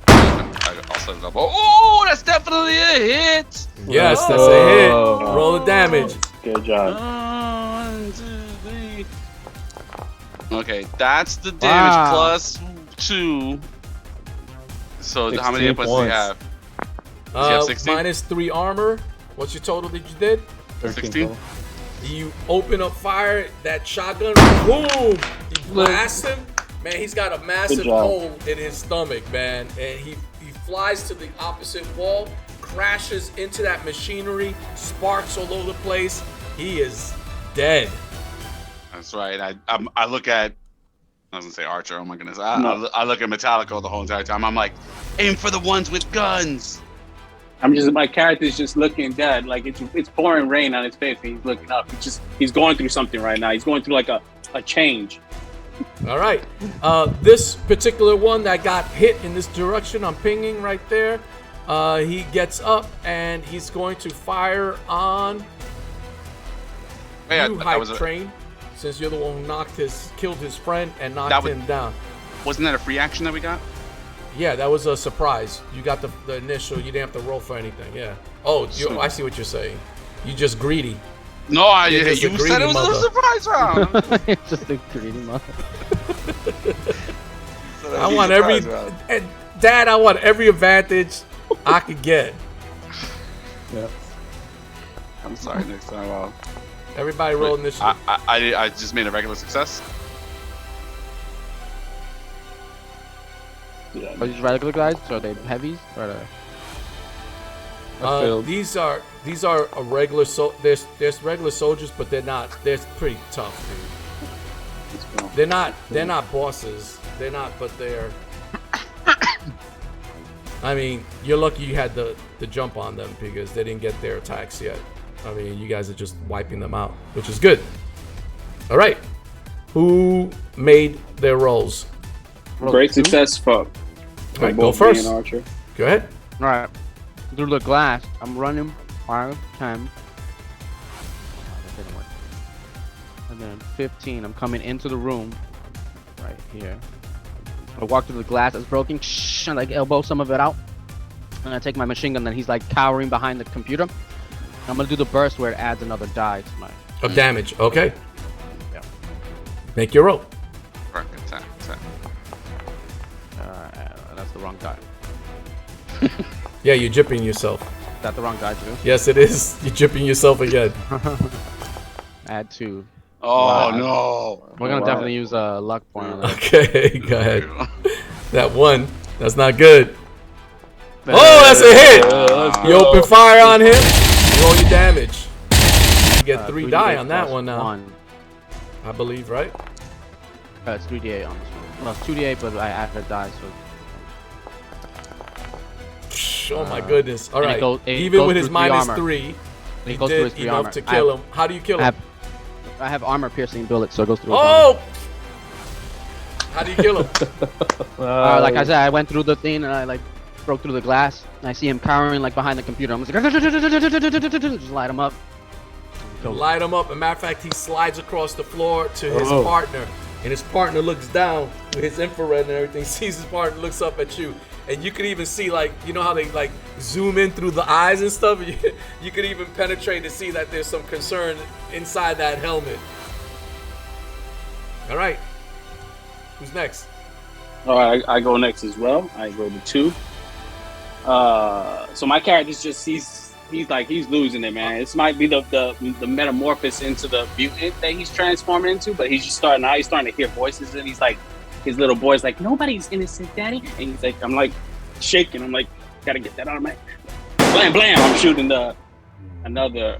I'll set it up. Oh, that's definitely a hit! Yes, that's a hit. Roll the damage. Good job. 1, 2, 3. Okay, that's the damage plus 2. So how many hit points do you have? Does he have 16? Minus 3 armor. What's your total that you did? 16? You open up fire, that shotgun, boom! You blast him. Man, he's got a massive job. hole in his stomach, man. And he flies to the opposite wall, crashes into that machinery, sparks all over the place. He is dead. That's right. I look at. I was gonna say Archer. Oh my goodness. I look at Metallico the whole entire time. I'm like, aim for the ones with guns. My character's just looking dead. Like it's pouring rain on his face, and he's looking up. He's going through something right now. He's going through like a change. All right. This particular one that got hit in this direction, I'm pinging right there. He gets up and he's going to fire on you, Hype Train, since you're the one who killed his friend and knocked him down. Wasn't that a free action that we got? Yeah, that was a surprise. You got the initial. You didn't have to roll for anything. Yeah. Oh, I see what you're saying. You just greedy. No, You're just a you greedy said it was mother. a surprise round. It's just a greedy mother. I want every Dad. I want every advantage I could get. Yeah. I'm sorry. Next time, Everybody roll initiative. I just made a regular success. Yeah. Are these regular guys? Are they heavies? Or are they... These are a regular there's regular soldiers, but they're pretty tough, dude. They're not bosses. They're not, but they're. I mean, you're lucky you had the jump on them because they didn't get their attacks yet. I mean, you guys are just wiping them out, which is good. All right, who made their rolls? Great success, fuck. All right, go first. Archer. Go ahead. All right. Through the glass, I'm running 5, 10. That didn't work. And then 15. I'm coming into the room right here. I walk through the glass that's broken, and like elbow some of it out. And I take my machine gun, and he's like cowering behind the computer. I'm gonna do the burst where it adds another die to my. Of damage. Okay. Yeah. Make your roll. Attack. That's the wrong die. Yeah, you're jipping yourself. Is that the wrong die too? Yes, it is. You're jipping yourself again. Add 2. Oh Wow. no! We're gonna definitely use a luck point on that. Okay, go ahead. That one. That's not good. Oh, that's a hit. You open fire on him. Roll your damage. You get 3 die on that one now. 1. I believe, right? It's 3d8 on this one. No, it's 2d8, but I added a die, so. Oh my goodness! All and it right. goes- it Even goes with his through 3 minus armor. 3, he It goes through his did 3 enough armor. to kill him. How do you kill him? I have armor piercing bullets, so it goes through. his armor. Oh! How do you kill him? Like I said, I went through the thing and I like broke through the glass. And I see him cowering like behind the computer. I'm just like, just light him up. Light him up. As a matter of fact, he slides across the floor to his partner, and his partner looks down with his infrared and everything. Sees his partner, looks up at you, and you can even see, like, you know how they like zoom in through the eyes and stuff. You could even penetrate to see that there's some concern inside that helmet. All right, who's next? All right, I go next as well. I go to 2. So my character's just he's losing it, man. This might be the metamorphosis into the mutant that he's transforming into, but he's starting to hear voices, and he's like, his little boy's like, nobody's innocent, daddy, and he's like, I'm like shaking, I'm like, gotta get that out of my blam blam. I'm shooting another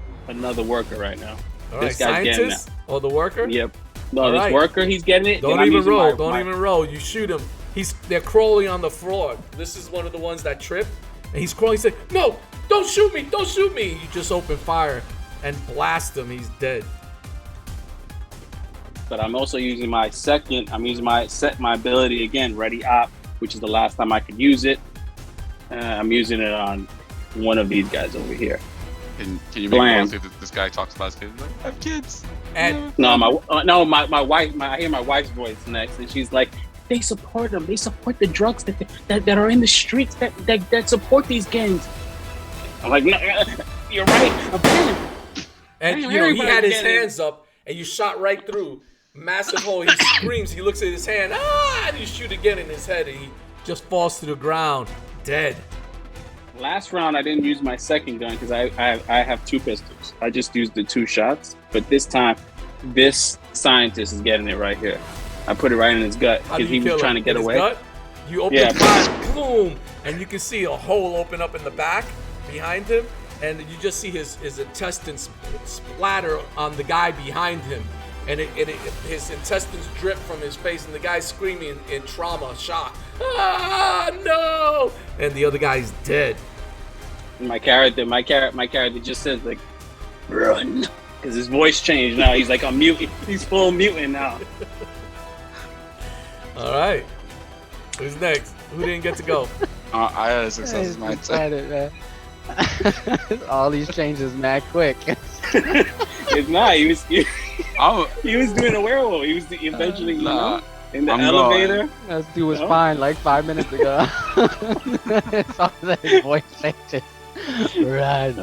worker right now. All This right, guy's getting scientist or the worker? Yep. No, All this right. worker, he's getting it. Don't and I'm even using roll. my- Don't my- even roll. You shoot him. They're crawling on the floor. This is one of the ones that trip, and he's crawling. He said, "No, don't shoot me! Don't shoot me!" You just open fire and blast him. He's dead. But I'm also using my second. I'm using my ability again, Ready Op, which is the last time I could use it. I'm using it on one of these guys over here. Can you make Blam. see that this guy talks about his kids? Like, I have kids. And No, my wife. I hear my wife's voice next, and she's like, "They support them. They support the drugs that are in the streets that support these gangs." I'm like, "No, you're right. I'm feeling." and you know he had his hands up, and you shot right through. Massive hole. He screams. He looks at his hand. Ah! And you shoot again in his head, and he just falls to the ground, dead. Last round, I didn't use my second gun because I have 2 pistols. I just used the 2 shots. But this time, this scientist is getting it right here. I put it right in his gut How do because you he kill was trying him? to get In his away. gut? You open Yeah. fire, boom, and you can see a hole open up in the back behind him, and you just see his intestines splatter on the guy behind him, and his intestines drip from his face, and the guy's screaming in trauma, shock. Ah, no! And the other guy's dead. My character just says like, "Run," because his voice changed now. He's like a mutant. He's full mutant now. All right, who's next? Who didn't get to go? I had a success in my attack. Man. All these changes mad quick. It's not. He was doing a werewolf. He was eventually, in the I'm elevator. This dude was No? fine like 5 minutes ago. It's all that his voice changes. Right.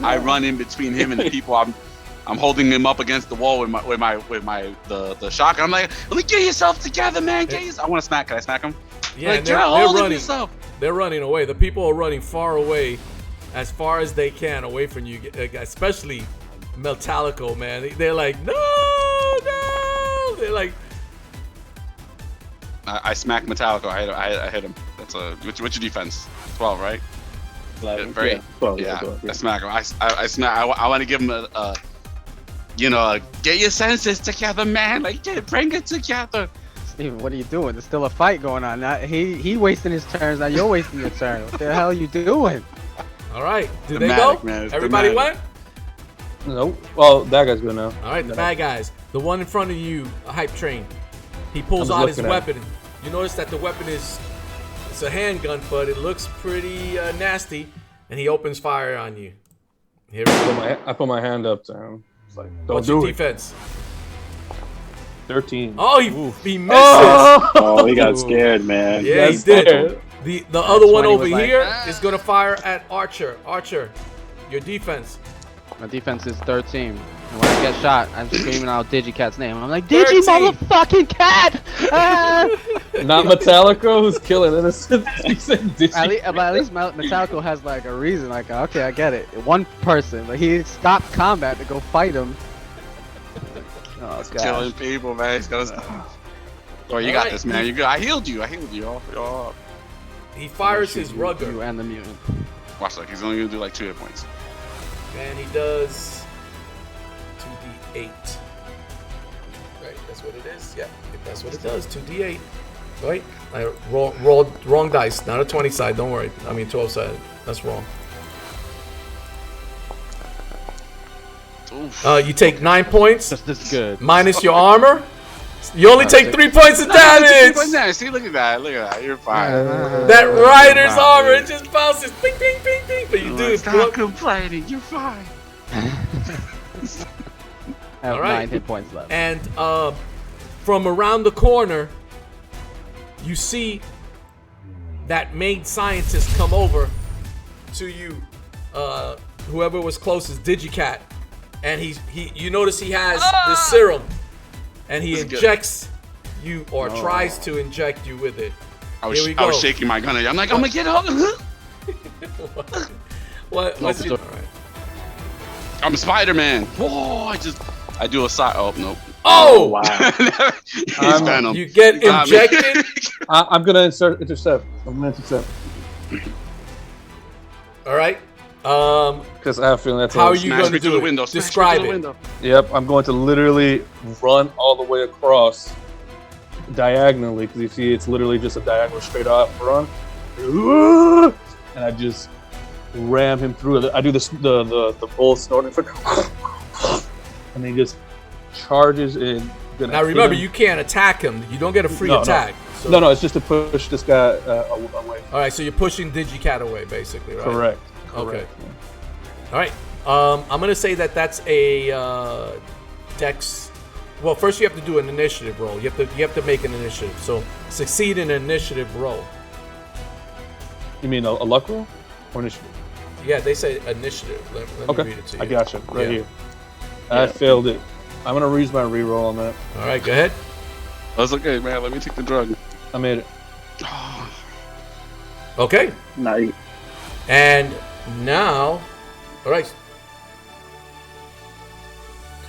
I run in between him and the people. I'm holding him up against the wall with the shotgun. I'm like, get yourself together, man. I want to smack. Can I smack him? Yeah, Like, and they're they're holding running. yourself. They're running away. The people are running far away, as far as they can away from you, especially Metallico, man. They're like, no. They're like, I smack Metallico. I hit him. That's what's your defense? 12, right? 11. Very, Yeah. 12, yeah. 12, I smack him. I smack. I want to give him a get your senses together, man. Like, bring it together. Steven, what are you doing? There's still a fight going on. Now he wasting his turns. Now you're wasting your turn. What the hell are you doing? All right. Did Thematic, they go? man, it's Everybody thematic. went? Nope. Well, that guy's good now. All right, the bad guys. The one in front of you, a hype train. He pulls I'm out his looking at weapon. You notice that the weapon it's a handgun, but it looks pretty nasty. And he opens fire on you. Here we go. I put my hand up to him. It's like, don't What's do your it. defense? 13. Oh, he misses. Oh, he got scared, man. Yeah, he That's did. fair. The other one 20 over was like, here is gonna fire at Archer. Archer, your defense. My defense is 13. And when I get shot, I'm screaming out Digicat's name. I'm like, Digi 13. motherfucking cat! Ah! Not Metallica, who's killing innocent. He said Digi. But at least Metallico has like a reason. Like, okay, I get it. One person, like he stopped combat to go fight him. Oh Killing god. people, man. He's gonna stop. Oh, you got Alright. this, man. You good. I healed you. Oh. He fires his rugger, You and the mutant. Watch that. He's only gonna do like 2 hit points. and he does 2d8. Right, that's what it is. Yeah, that's what it does. 2d8. Right? I rolled wrong dice. Not a 20 side. Don't worry. I mean 12 side. That's wrong. Oof. You take 9 points Just as good. minus your armor. You only take 3 points of damage. See, look at that. You're fine. That rider's armor, it just bounces. Bing, bing, bing, bing. But you do Stop complaining. You're fine. I have Alright. 9 hit points left. And from around the corner, you see that main scientist come over to you. Whoever was closest, Digicat, and you notice he has the serum, and he This is good. injects you or tries to inject you with it. I Here we was go. shaking my gun. I'm like, I'm gonna get up. What's your, all right. I'm Spider-Man. Whoa! I do a side. Oh nope. Oh! Wow. He's Venom. You get Got me. injected. I'm gonna intercept. I'm gonna intercept. All right. Because I have a feeling that's How are you Smash going to me through do the it? window. Smash me Describe through the it. window. Yep, I'm going to literally run all the way across diagonally because you see it's literally just a diagonal straight up run. And I just ram him through it. I do the bull snorting and he just charges in. Now remember, you can't attack him. You don't get a free attack. So, No, it's just to push this guy away. All right, so you're pushing Digicat away, basically, right? Correct. Okay. Yeah. All right. I'm gonna say that's a Dex. Well, first you have to do an initiative roll. You have to make an initiative. So succeed in an initiative roll. You mean a luck roll or initiative? Yeah, they say initiative. Let me Okay, read it to you. I got you right Yeah. here. I failed it. I'm gonna use my reroll on that. All right, go ahead. That's okay, man. Let me take the drug. I made it. Okay. Nice. And now, all right.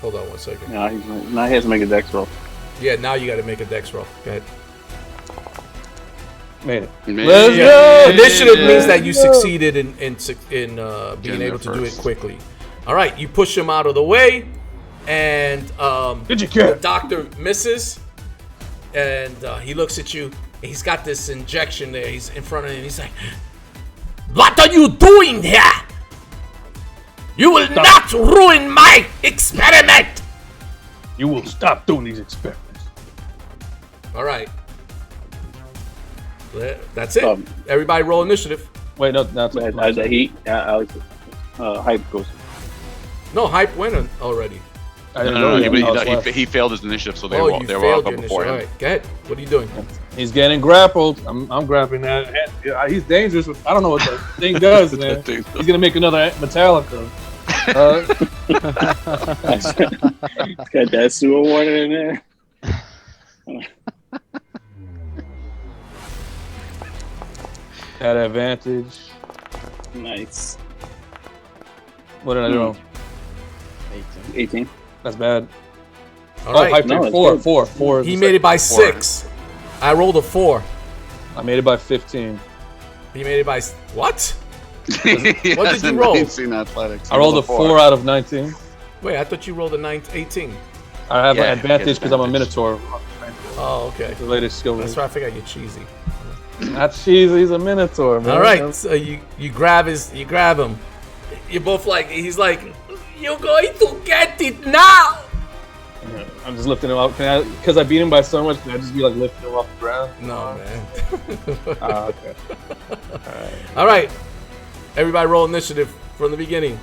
Hold on one second. Now he has to make a dex roll. Yeah, now you got to make a Dex roll. Go ahead. Made it. Man. Let's Yeah. go! Initiative Yeah. means that you succeeded in being Getting able to there do it first. quickly. All right, you push him out of the way, and the doctor misses, and he looks at you. And he's got this injection there. He's in front of him. He's like, "What are you doing here? You will not ruin my experiment." You will stop doing these experiments. All right. That's it. Um, Everybody roll initiative. Wait, no, that's Alex, hype goes. No, hype went already. I didn't know He failed his initiative, so they Oh, were you they were failed up your before initiative. him. All right, go ahead. What are you doing? He's getting grappled. I'm grabbing that. Yeah, he's dangerous. I don't know what that thing does, man. He's gonna make another Metallica. Got that sewer water in there. At advantage. Nice. What did I do? 18. That's bad. All right. Hype No, no, it's four, good. four, four. He made it by 6. I rolled a 4. I made it by 15. You made it by what? He What did has you a roll? 19 athletics. I rolled a 4 out of 19. Wait, I thought you rolled a 18. I have Yeah, an advantage it's because I'm a advantage. Minotaur. Oh, okay. The latest skill. That's why I forgot you're cheesy. Not cheesy. He's a Minotaur, man. All right, so you grab him. You're both like, he's like, you're going to get it now. I'm just lifting him up. Because I beat him by so much, can I just be like lifting him off the ground? No, man. Ah, okay. All right, everybody roll initiative from the beginning.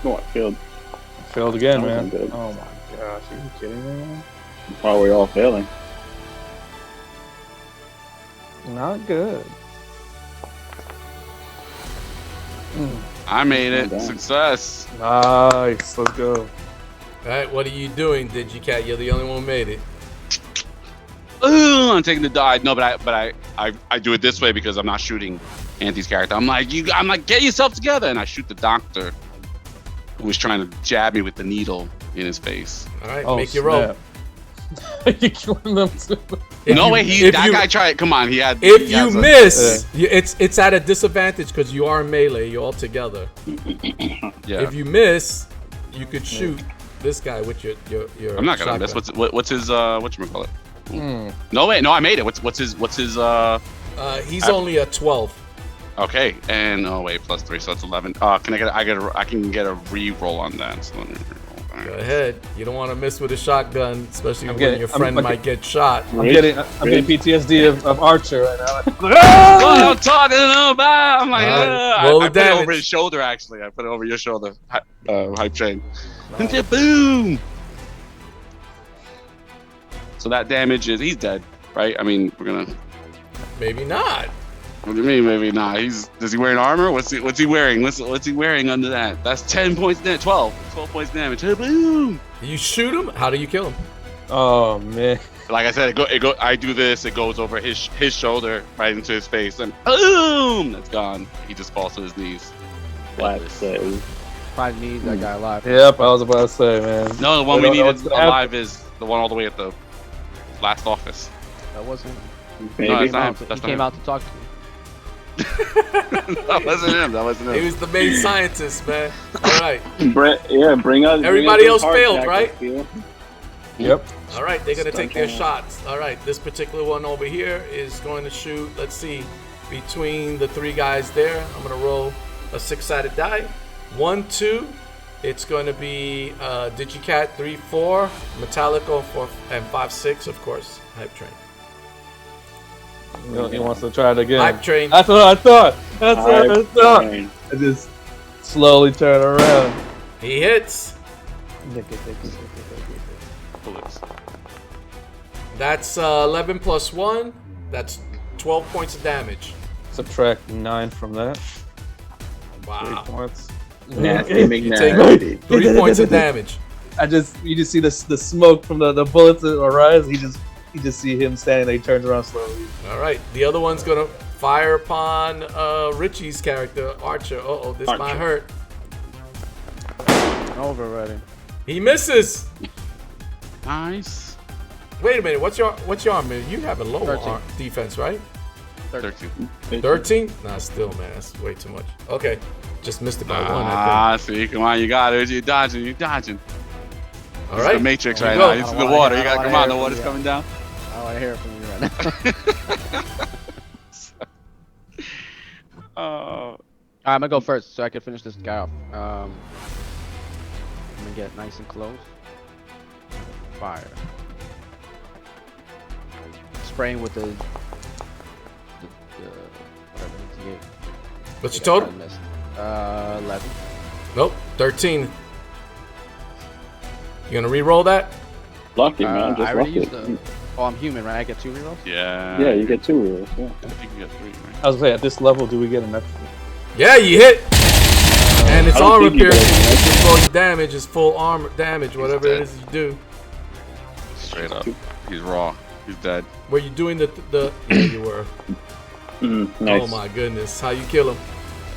No, I failed. Failed again, That man. wasn't good. Oh my gosh, are you kidding me, man? Why are we all failing? Not good. I made it. Damn. Success. Nice. Let's go. All right, what are you doing, Digicat? You're the only one who made it. Ooh, I'm taking the die. No, but I do it this way because I'm not shooting Anthony's character. I'm like, get yourself together, and I shoot the doctor who was trying to jab me with the needle in his face. All right, Oh, make your roll. snap. You killing them too. No way, if that you- guy tried. Come on, he had. If he you has a- miss, it's at a disadvantage because you are in melee. You're all together. yeah. If you miss, you could shoot this guy with your I'm not gonna shotgun. miss. What's his whatchamacallit? No wait, no, I made it. What's his He's only a 12. Okay, and oh wait, +3, so it's 11. I can get a re-roll on that. So let me re-roll. All Go right. ahead. You don't want to miss with a shotgun, especially I'm when getting- your I'm friend fucking- might get shot. I'm getting PTSD of Archer right now. What I'm talking about. I'm like, Alright, roll I the put it over damage. his shoulder. Actually, I put it over your shoulder. Hype train. And then boom. So that damage is he's dead, right? I mean, we're gonna. Maybe not. What do you mean? Maybe not. Does he wearing armor? What's he wearing? What's he wearing under that? That's 10 points. 12 points damage. Boom. You shoot him. How do you kill him? Oh man. Like I said, I do this. It goes over his shoulder right into his face, and boom, that's gone. He just falls to his knees. Flat save. Probably need that guy alive. Yep, I was about to say, man. No, the one We we don't know needed what's gonna alive is the one all the way at the last office. That wasn't. Maybe. No, that's not him. He That's came not out to talk to me. That wasn't him. That wasn't He him. was the main scientist, man. All right. Bring us. Everybody else hard failed, jack, right? I feel. Yep. All right, they're going to take their Stunt shots. All right, this particular one over here is going to shoot, let's see, between the 3 guys there. I'm going to roll a 6-sided die. 1, 2. It's going to be Digicat 3, 4, Metallico 4, and 5, 6, of course. Hype Train. He wants to try it again. Hype Train. That's what I thought. That's what I Hype thought. train. I just slowly turn around. He hits. Bullets. That's 11 plus 1. That's 12 points of damage. Subtract 9 from that. 3 Wow. points. Nasty You McNasty. take 3 points of damage. You just see the smoke from the bullets that arise. You just see him standing there. He turns around slowly. All right, the other one's gonna fire upon Richie's character, Archer. Uh-oh, this might Archer. hurt. Over already. He misses. Nice. Wait a minute, what's your armor? You have a low 13. defense, right? 13. 13? Nah, still, man, that's way too much. Okay, just missed it by 1, I Ah, see, come on, you got it. You're dodging. think. All This is right, the Matrix Here right we now. go. This is I the don't wanna water. hear- You I got don't come wanna on. The hear it water's from coming down. I want to hear it from you right now. Oh. I'm gonna go first so I can finish this guy off. I'm gonna get nice and close. Fire. Spraying with the whatever D8. What's your total? I missed. 11. Nope, 13. You gonna re-roll that? Lucky, man. I Just already lucky. used the. Oh, I'm human, right? I get 2 rerolls. Yeah. Yeah, you get 2 rules. Yeah. I think you get 3, right? I was gonna say, at this level, do we get an extra? Yeah, you hit. And it's I don't armor think you piercing. get it. Just roll your damage. It's full armor damage, whatever it dead. is you do. Straight up. He's raw. He's dead. Were you doing the yeah, you were. Nice. Oh my goodness, how you kill him?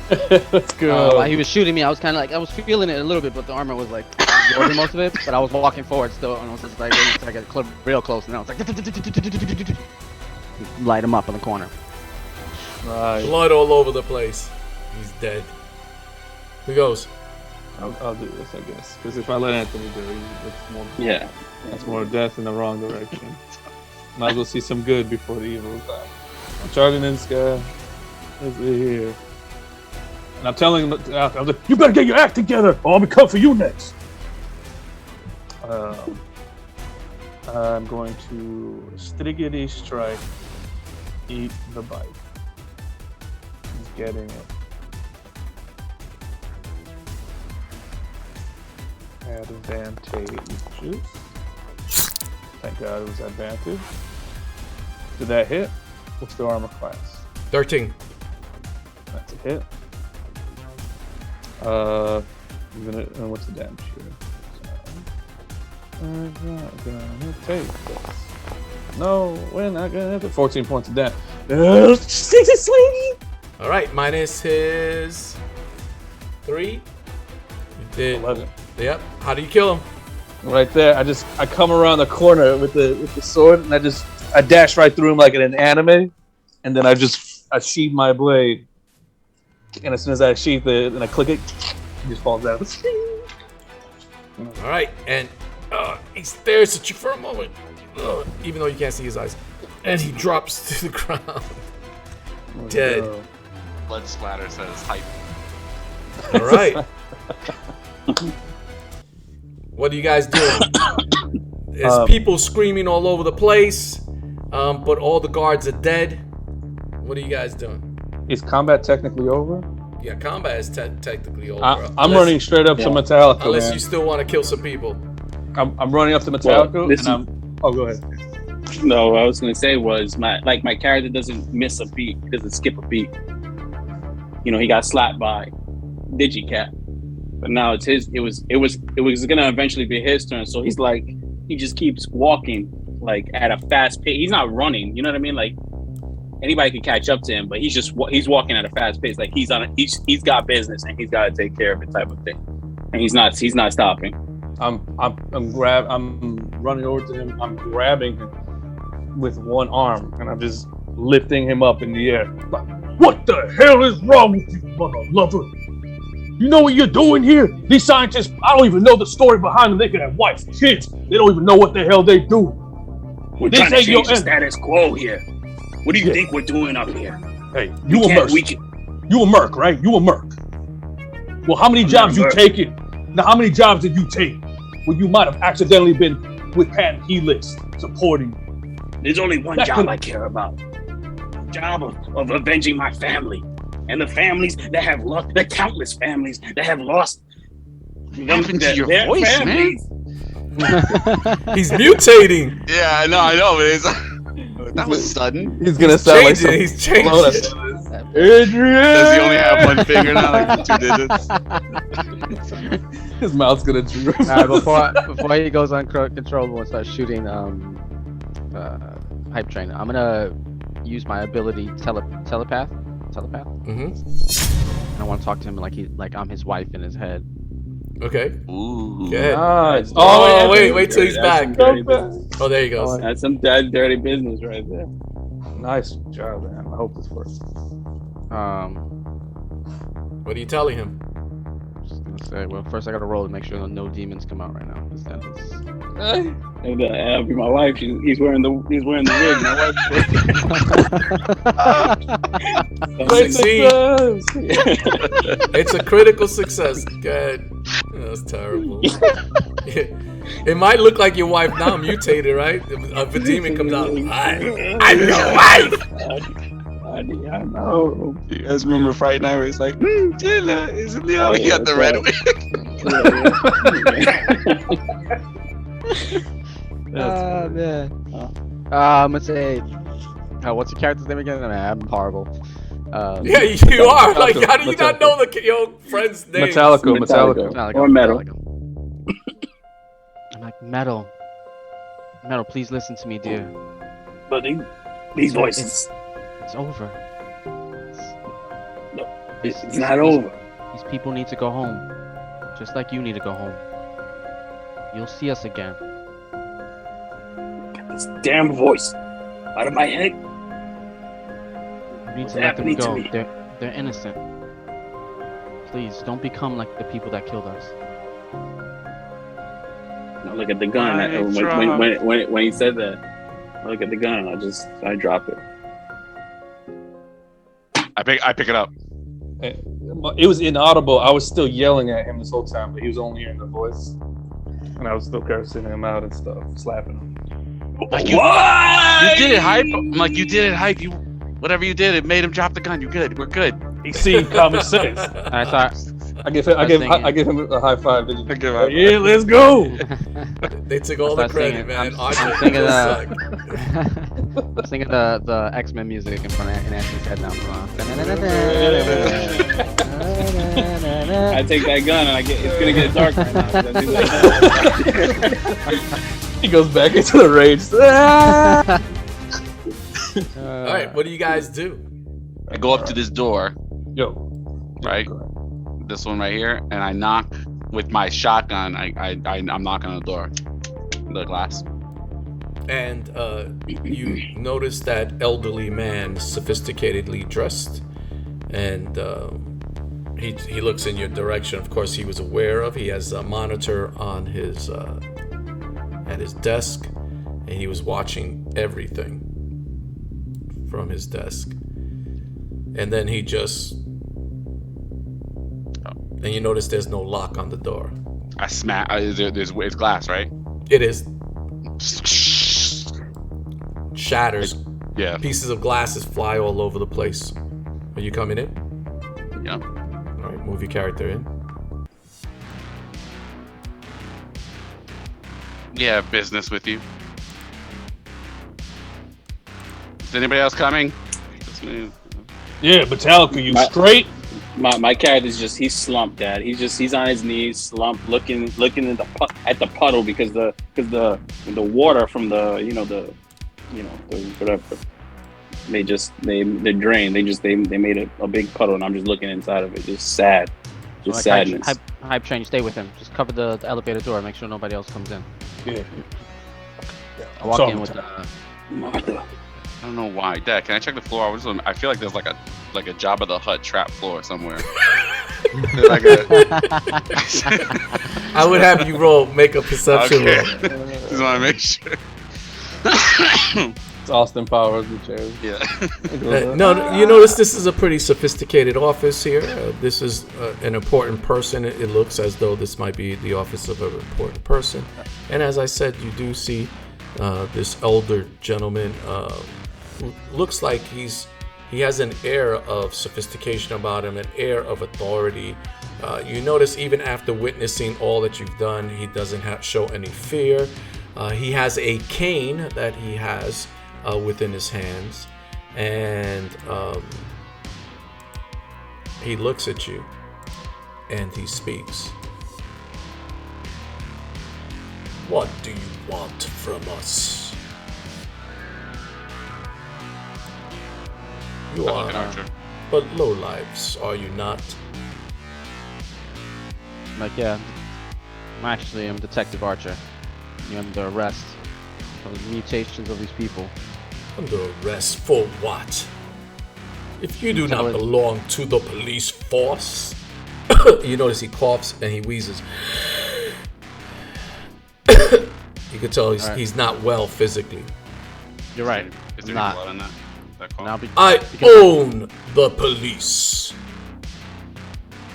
Let's go. While he was shooting me, I was kind of like, I was feeling it a little bit, but the armor was like absorbing most of it. But I was walking forward still, and I was just like, I got real close, and I was like, light him up in the corner. Right. Blood all over the place. He's dead. Who goes? I'll do this, I guess. Because if I let Anthony do it, that's more death in the wrong direction. Might as well see some good before the evil is back. I'm charging in this guy. Let's see here. And I'm telling him, I was like, you better get your act together, or I'm gonna come for you next. I'm going to Striggity Strike, eat the bite. He's getting it. Advantages. Thank God it was advantage. Did that hit? What's the armor class? 13. That's a hit. What's the damage here? I'm not gonna take this. No, we're not gonna have 14 points of damage. All right, minus his 3. You did 11. Yep. How do you kill him? Right there, I come around the corner with the sword, and I dash right through him like in an anime, and then I sheath my blade, and as soon as I sheath it and I click it, he just falls out. All right, and he stares at you for a moment, even though you can't see his eyes, and he drops to the ground, dead. Blood splatter says hype. All right. What are you guys doing? There's people screaming all over the place, but all the guards are dead. What are you guys doing? Is combat technically over? Yeah, combat is technically over. I'm running straight up to Metallica. Unless you still want to kill some people. I'm running up to Metallica, Oh, go ahead. No, what I was gonna say was my character doesn't miss a beat. He doesn't skip a beat. You know, he got slapped by Digicat, but now it's his. It was gonna eventually be his turn. So he's like, he just keeps walking like at a fast pace. He's not running. You know what I mean? Like anybody can catch up to him, but he's walking at a fast pace. Like he's got business and he's got to take care of it type of thing. And he's not stopping. I'm running over to him. I'm grabbing him with one arm, and I'm just lifting him up in the air. Like, what the hell is wrong with you, mother lover? You know what you're doing here? These scientists, I don't even know the story behind them. They could have wives, kids. They don't even know what the hell they do. We're trying to change the status quo here. What do you think we're doing up here? Hey, you a merc. You a merc, right? You a merc. Well, how many jobs you taking? Now, how many jobs did you take when you might have accidentally been with Pat Helix supporting you? There's only one job I care about. The job of avenging my family. And the families that have lost, the countless families that have lost. What happened to your voice, families. Man? He's mutating. Yeah, I know, but it's that was sudden. He's gonna sound like he's changing. Adrian. Does he only have one finger now, like 2 digits? His mouth's gonna droop. Before he goes uncontrollable and starts shooting hype train, I'm gonna use my ability telepath. Mm-hmm. I want to talk to him like I'm his wife in his head. Okay. Ooh. Good. Nice. Oh, wait till he's back. Oh, there he goes. That's some dirty business right there. Nice job, man. I hope this works. What are you telling him? Just gonna say, well, first I gotta roll to make sure no demons come out right now. That'll be my wife. He's wearing the wig. My wife's It's a critical success. Good. That's terrible. It might look like your wife now mutated, right? If a demon comes out, I'm your wife. I know. You guys remember Friday Night where it's like, Taylor, isn't the other? He got the red wig. Man. I'm gonna say, what's your character's name again? I'm horrible. Yeah, you are. Like, how do you not know your friend's name? Metallica. Or Metal. I'm like, Metal, please listen to me, dear. But these voices. It's over. It's not over. These people need to go home, just like you need to go home. You'll see us again. Get this damn voice out of my head. You need What's to let them happening to go. me? They're innocent. Please don't become like the people that killed us. I look at the gun. When he said that, I look at the gun and I drop it. I pick it up. It was inaudible. I was still yelling at him this whole time, but he was only hearing the voice. And I was still cursing him out and stuff, slapping him. Like You did it, hype. I'm like, you did it, hype. You, whatever you did, it made him drop the gun. You're good. We're good. He seen common sense. I thought. I give him a high five. Him Yeah, let's go. They took all the credit, man. I'm singing the X-Men music in front of Anthony's head now. I take that gun and it's gonna get dark right now. He goes back into the rage. All right, what do you guys do? I go up to this door, Yo. right? This one right here, and I knock with my shotgun. I'm knocking on the door, the glass. And you notice that elderly man, sophisticatedly dressed, and he looks in your direction. Of course, he was aware of. He has a monitor on his at his desk, and he was watching everything from his desk. And then he just, and you notice there's no lock on the door. I smack. It's glass, right? It is. Shatters. Yeah. Pieces of glasses fly all over the place. Are you coming in? Yeah. All right, move your character in. Yeah, business with you. Is anybody else coming? Just me. Yeah, Metallica, you straight? My character's he's slumped, Dad. He's on his knees, slumped, looking at the puddle because the water from the whatever they drained. They made a big puddle, and I'm just looking inside of it, just sad, just sadness. Hype train, stay with him. Just cover the elevator door. Make sure nobody else comes in. Yeah. I walk in with Martha. I don't know why. Dad, can I check the floor? I feel like there's like a Jabba the Hutt trap floor somewhere. I would have you make a perception roll. Just want to make sure. It's Austin Powers, the chair. Yeah. No, you notice this is a pretty sophisticated office here. This is an important person. It looks as though this might be the office of an important person. And as I said, you do see this elder gentleman who looks like he has an air of sophistication about him, an air of authority. You notice even after witnessing all that you've done, he doesn't show any fear. He has a cane that he has within his hands, and he looks at you and he speaks. What do you want from us? You are but lowlives, are you not? yeah, I'm Detective Archer. You're under arrest for the mutations of these people. Under arrest for what? If you do not belong to the police force. You notice he coughs and he wheezes. You can tell he's not well physically. You're right. Is there not. any blood on that call? I own the police.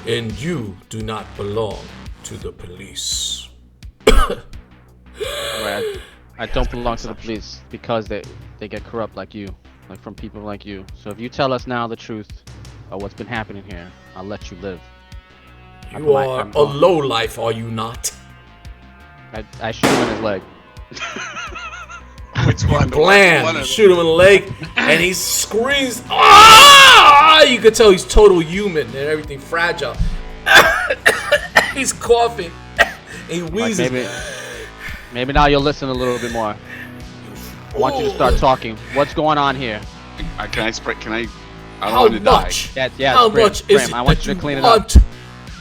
And you do not belong to the police. Right. I don't belong to the police because they get corrupt like you, like from people like you. So if you tell us now the truth of what's been happening here, I'll let you live. You are a lowlife, are you not? I shoot him in his leg. Which one? Blam! You shoot him in the leg, and he screams. Ah! You can tell he's total human and everything fragile. He's coughing. He wheezes. Like maybe now you'll listen a little bit more. I want you to start talking. What's going on here? Can I I don't How want to die. much? Yeah, How Brim, much is Brim, it I want that you to you clean it up. want?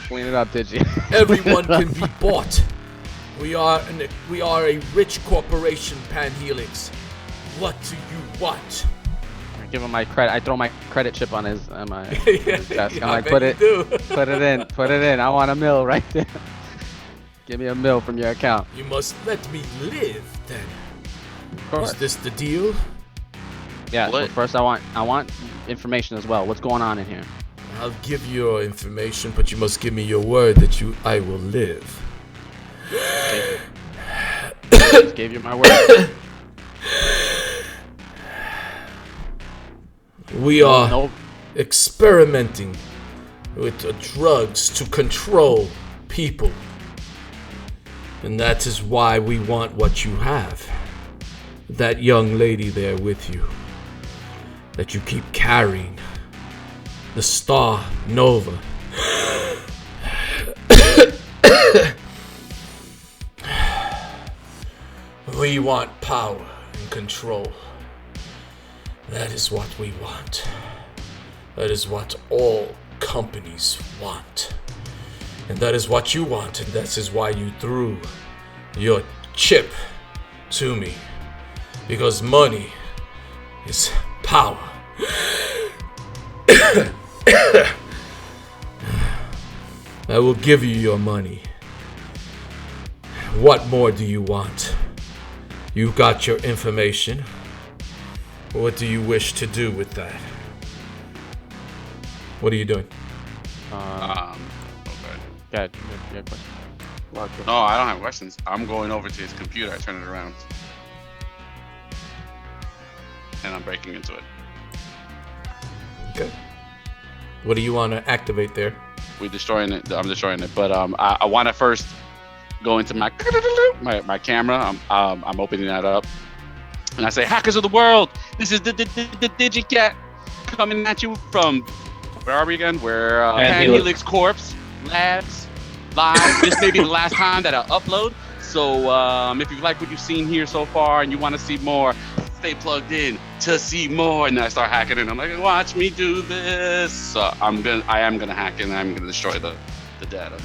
Clean it up, Digi. Everyone can be bought. We are a rich corporation, Panhelix. What do you want? I give him my credit. I throw my credit chip on his his desk. I'm I like, bet put you it do. put it in. I want a mill right there. Give me a mill from your account. You must let me live, then. Of course. Is this the deal? Yeah. What? But first, I want information as well. What's going on in here? I'll give you your information, but you must give me your word that I will live. Just gave you my word. We are No. experimenting with drugs to control people. And that is why we want what you have. That young lady there with you. That you keep carrying. The Star Nova. We want power and control. That is what we want. That is what all companies want. And that is what you want, and that is why you threw your chip to me. Because money is power. I will give you your money. What more do you want? You've got your information. What do you wish to do with that? What are you doing? Okay. Yeah, your question. No, I don't have questions. I'm going over to his computer. I turn it around. And I'm breaking into it. Okay. What do you want to activate there? We're destroying it. I'm destroying it. But I want to first go into my camera. I'm opening that up. And I say, hackers of the world, this is the DigiCat coming at you from, where are we again? We're Panhelix Corpse Labs live. This may be the last time that I upload. So if you like what you've seen here so far and you want to see more, stay plugged in to see more. And then I start hacking and I'm like, watch me do this. So I am gonna hack and I'm gonna destroy the data.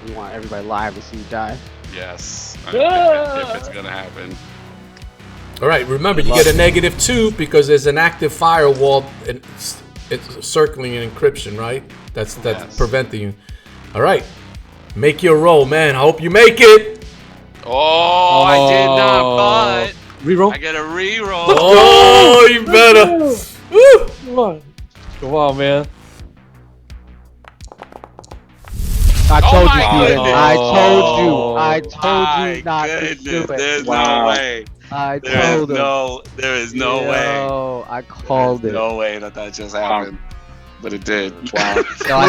We want everybody live to see you die. Yes, if it's gonna happen. All right, remember, you get a -2 because there's an active firewall and it's circling an encryption, right? That's Yes. preventing you. All right, make your roll, man. I hope you make it. Oh, I did not, but Reroll. I get a reroll. Oh, you better. Woo. Come on, man. I told my you, Peter. goodness. I told you. I My told you not to do it. There's Wow. no way. I There told is him. there is no way. Yo, I called There's it. no way that just happened. But it did. Wow. So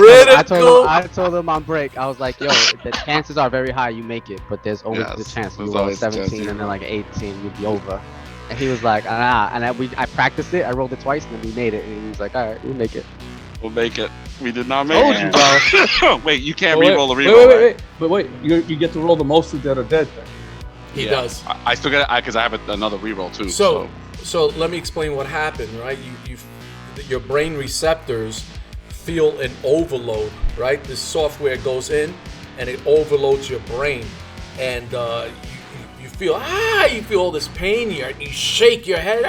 I told him on break. I was like, yo, the chances are very high you make it, but there's always Yes, the chance you there's roll always the 17 chance and you then like 18, you'd be over. And he was like, ah. And I practiced it. I rolled it twice, and then we made it. And he was like, all right, we'll make it. We'll make it. We did not make Told it. you, bro. Wait, you can't Wait, reroll the wait, reroll. wait. But wait, you get to roll the most that are dead then. He does. I still get it because I have another reroll too. So let me explain what happened, right? Your brain receptors feel an overload, right? This software goes in and it overloads your brain, and you feel all this pain here. You shake your head,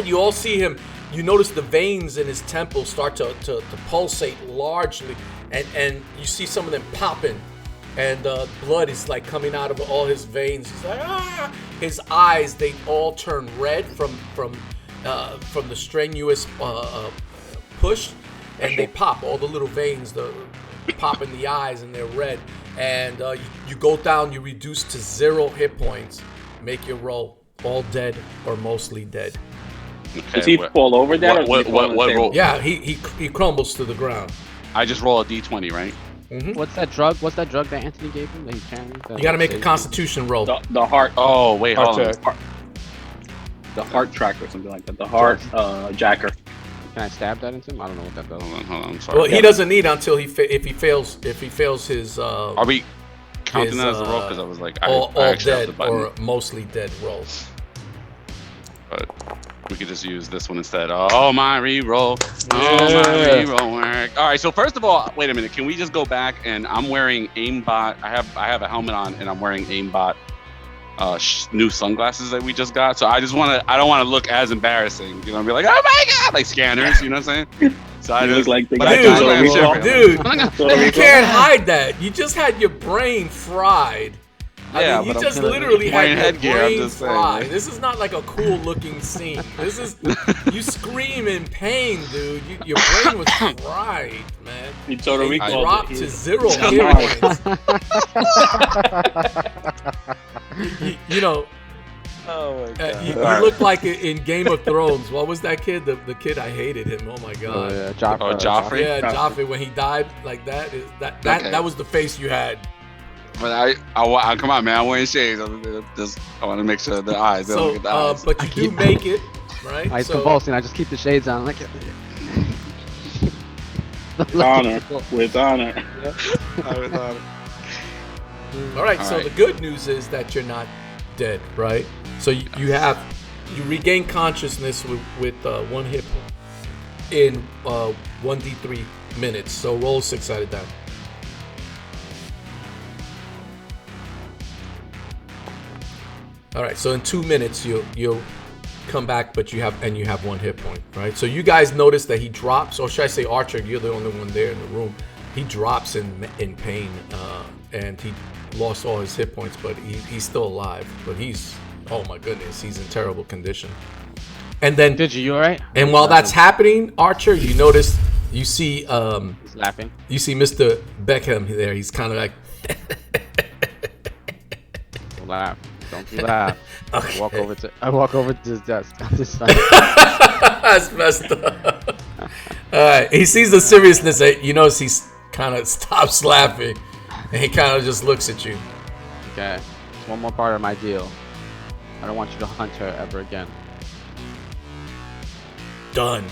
you all see him. You notice the veins in his temples start to pulsate largely, and you see some of them popping, and blood is like coming out of all his veins. He's like, His eyes, they all turn red from the strenuous push, and they pop. All the little veins, pop in the eyes, and they're red. And you go down, you reduce to 0 hit points. Make your roll. All dead or mostly dead. Okay, Does he fall over that, or does he fall on the what table? roll? Yeah, he crumbles to the ground. I just roll a d20, right? What's that drug? What's that drug that Anthony gave him that he carried? You got to make a Constitution roll. The heart. Oh wait, hold on. The heart tracker or something like that. The heart jacker. Can I stab that into him? I don't know what that does. Hold on. I'm sorry. Well, he doesn't need until if he fails his Are we counting his, that as a roll? Because I was like, all I actually have dead the button. or mostly dead rolls. But We could just use this one instead. Oh, my reroll. Oh, my reroll work. All right, so first of all, wait a minute. Can we just go back? And I'm wearing aimbot. I have a helmet on, and I'm wearing aimbot new sunglasses that we just got. So I don't want to look as embarrassing. You know, be like, oh my god, like scanners. You know what I'm saying? So I just like the but guy. Dude, you can't hide that. You just had your brain fried. I mean, you just literally had your brain fried. This is not like a cool looking scene. This is you scream in pain, dude. Your brain was fried, man. You totally dropped to 0 hit points. You know. Oh my god. You look like in Game of Thrones. What was that kid? The kid, I hated him. Oh my god. Joffrey. Yeah, Joffrey. When he died like that, that was the face you had. But I come on, man. I'm wearing shades. I want to make sure the eyes. They don't look at the eyes. But you do make it, right? I convulsing. I just keep the shades on. Like. With honor. With honor. With honor. All right. So the good news is that you're not dead, right? So you regain consciousness with 1 hit point in 1d3 minutes. So roll 6-sided die. All right, so in 2 minutes you'll come back, but you have 1 hit point, right? So you guys notice that he drops, or should I say, Archer? You're the only one there in the room. He drops in pain, and he lost all his hit points, but he's still alive. But oh my goodness, he's in terrible condition. And then you all right? And while that's happening, Archer, you notice you see he's laughing. You see Mr. Beckham there. He's kind of like. Don't laugh. Don't do that. Okay. I walk over to his desk. That's messed up. All right. He sees the seriousness. You notice he kind of stops laughing, and he kind of just looks at you. Okay. It's one more part of my deal. I don't want you to hunt her ever again. Done.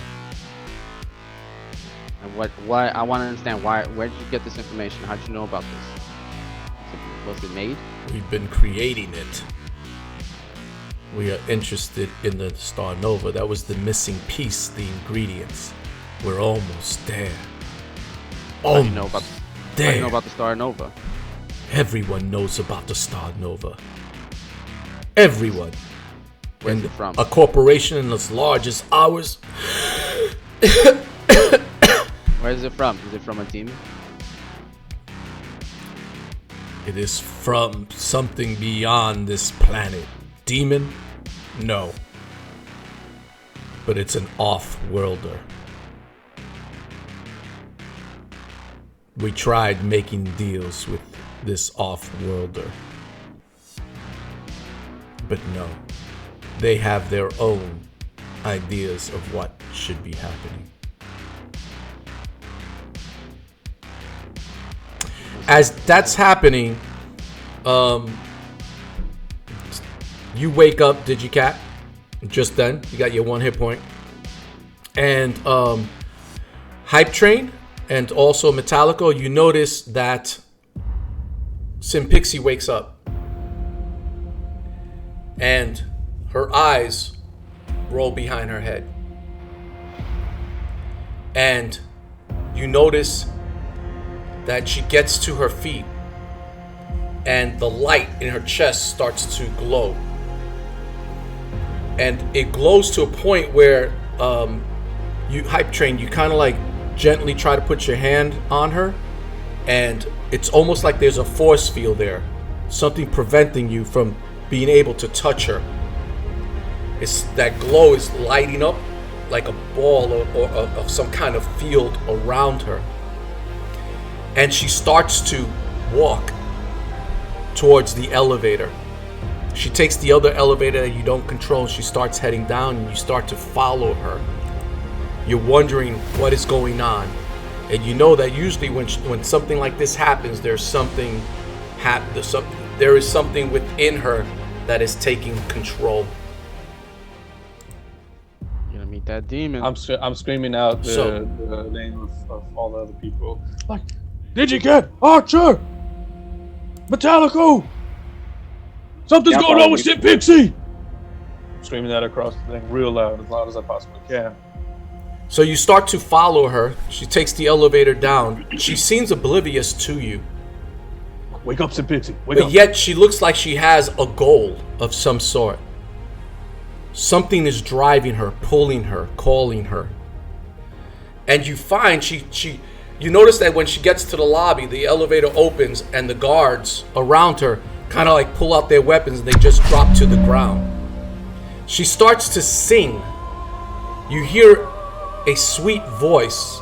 And why? I want to understand why. Where did you get this information? How did you know about this? Was it made? We've been creating it. We are interested in the Star Nova. That was the missing piece, the ingredients. We're almost there. How do you know about the Star Nova? Everyone knows about the Star Nova. Everyone. Where's it from? A corporation as large as ours. Where is it from? Is it from a demon? It is from something beyond this planet. Demon? No. But it's an off-worlder. We tried making deals with this off-worlder. But no. They have their own ideas of what should be happening. As that's happening, you wake up, Digicat, just then. You got your 1 hit point. And Hype Train and also Metallico, you notice that Simpixie wakes up. And her eyes roll behind her head. And you notice that she gets to her feet and the light in her chest starts to glow. And it glows to a point where you, Hype Train, you kind of like gently try to put your hand on her, and it's almost like there's a force field there, something preventing you from being able to touch her. It's that glow is lighting up like a ball or some kind of field around her. And she starts to walk towards the elevator. She takes the other elevator that you don't control, and she starts heading down, and you start to follow her. You're wondering what is going on. And you know that usually when something like this happens, there is something within her that is taking control. You're gonna meet that demon. I'm screaming out the name of all the other people. Like, Digicat, Archer, Metallico. Something's going on with Simpixie. screaming that across the thing real loud as I possibly can. So you start to follow her. She takes the elevator down. She seems oblivious to you. Wake up, Pixie. Wake But up. yet she looks like she has a goal of some sort. Something is driving her, pulling her, calling her. And you find you notice that when she gets to the lobby, the elevator opens and the guards around her kind of like pull out their weapons and they just drop to the ground. She starts to sing. You hear a sweet voice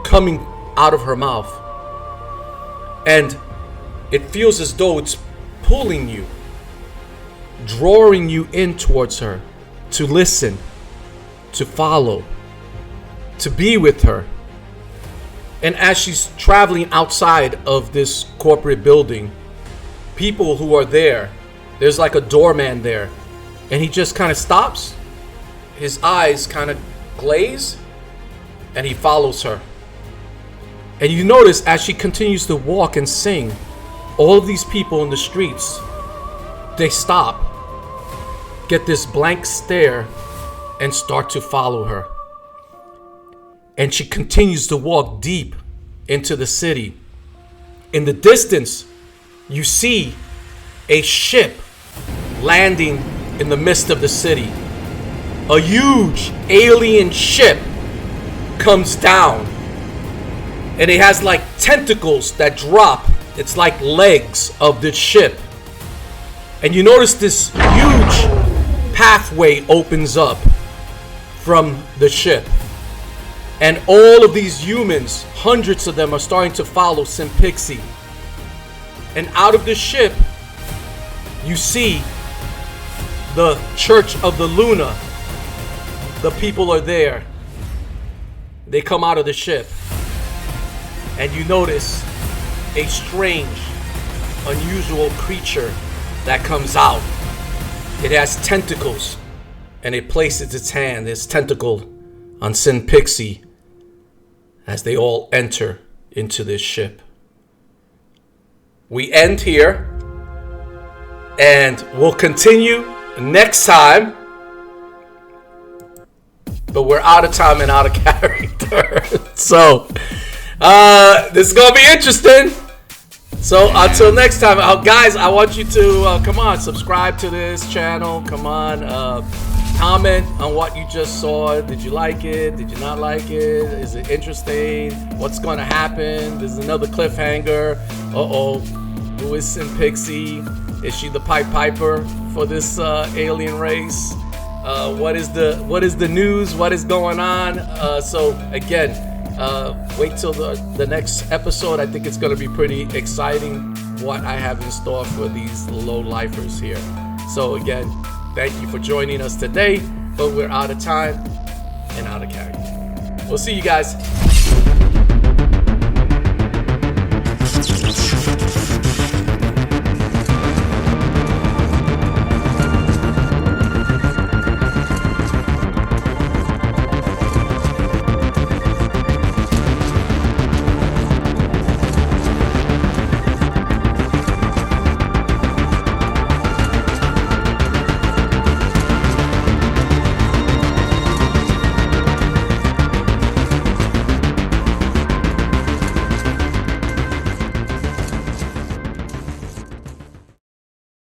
coming out of her mouth. And it feels as though it's pulling you, drawing you in towards her, to listen, to follow, to be with her. And as she's traveling outside of this corporate building, people who are there's like a doorman there, and he just kind of stops. His eyes kind of glaze, and he follows her. And you notice as she continues to walk and sing, all of these people in the streets, they stop, get this blank stare, and start to follow her. And she continues to walk deep into the city. In the distance, you see a ship landing in the midst of the city. A huge alien ship comes down, and it has like tentacles that drop. It's like legs of the ship. And you notice this huge pathway opens up from the ship. And all of these humans, hundreds of them, are starting to follow Pixie. And out of the ship, you see the Church of the Luna. The people are there. They come out of the ship. And you notice a strange, unusual creature that comes out. It has tentacles. And it places its hand, its tentacle, on Pixie as they all enter into this ship. We end here. And we'll continue next time. But we're out of time and out of character. So, this is going to be interesting. So, until next time. Guys, I want you to, come on, subscribe to this channel. Come on, comment on what you just saw. Did you like it? Did you not like it? Is it interesting? What's going to happen? There's another cliffhanger. Uh-oh. Who is Pixie? Is she the Pied Piper for this alien race? What is the news? What is going on? So again, wait till the next episode. I think it's going to be pretty exciting what I have in store for these low-lifers here. So again, thank you for joining us today, but we're out of time and out of character. We'll see you guys.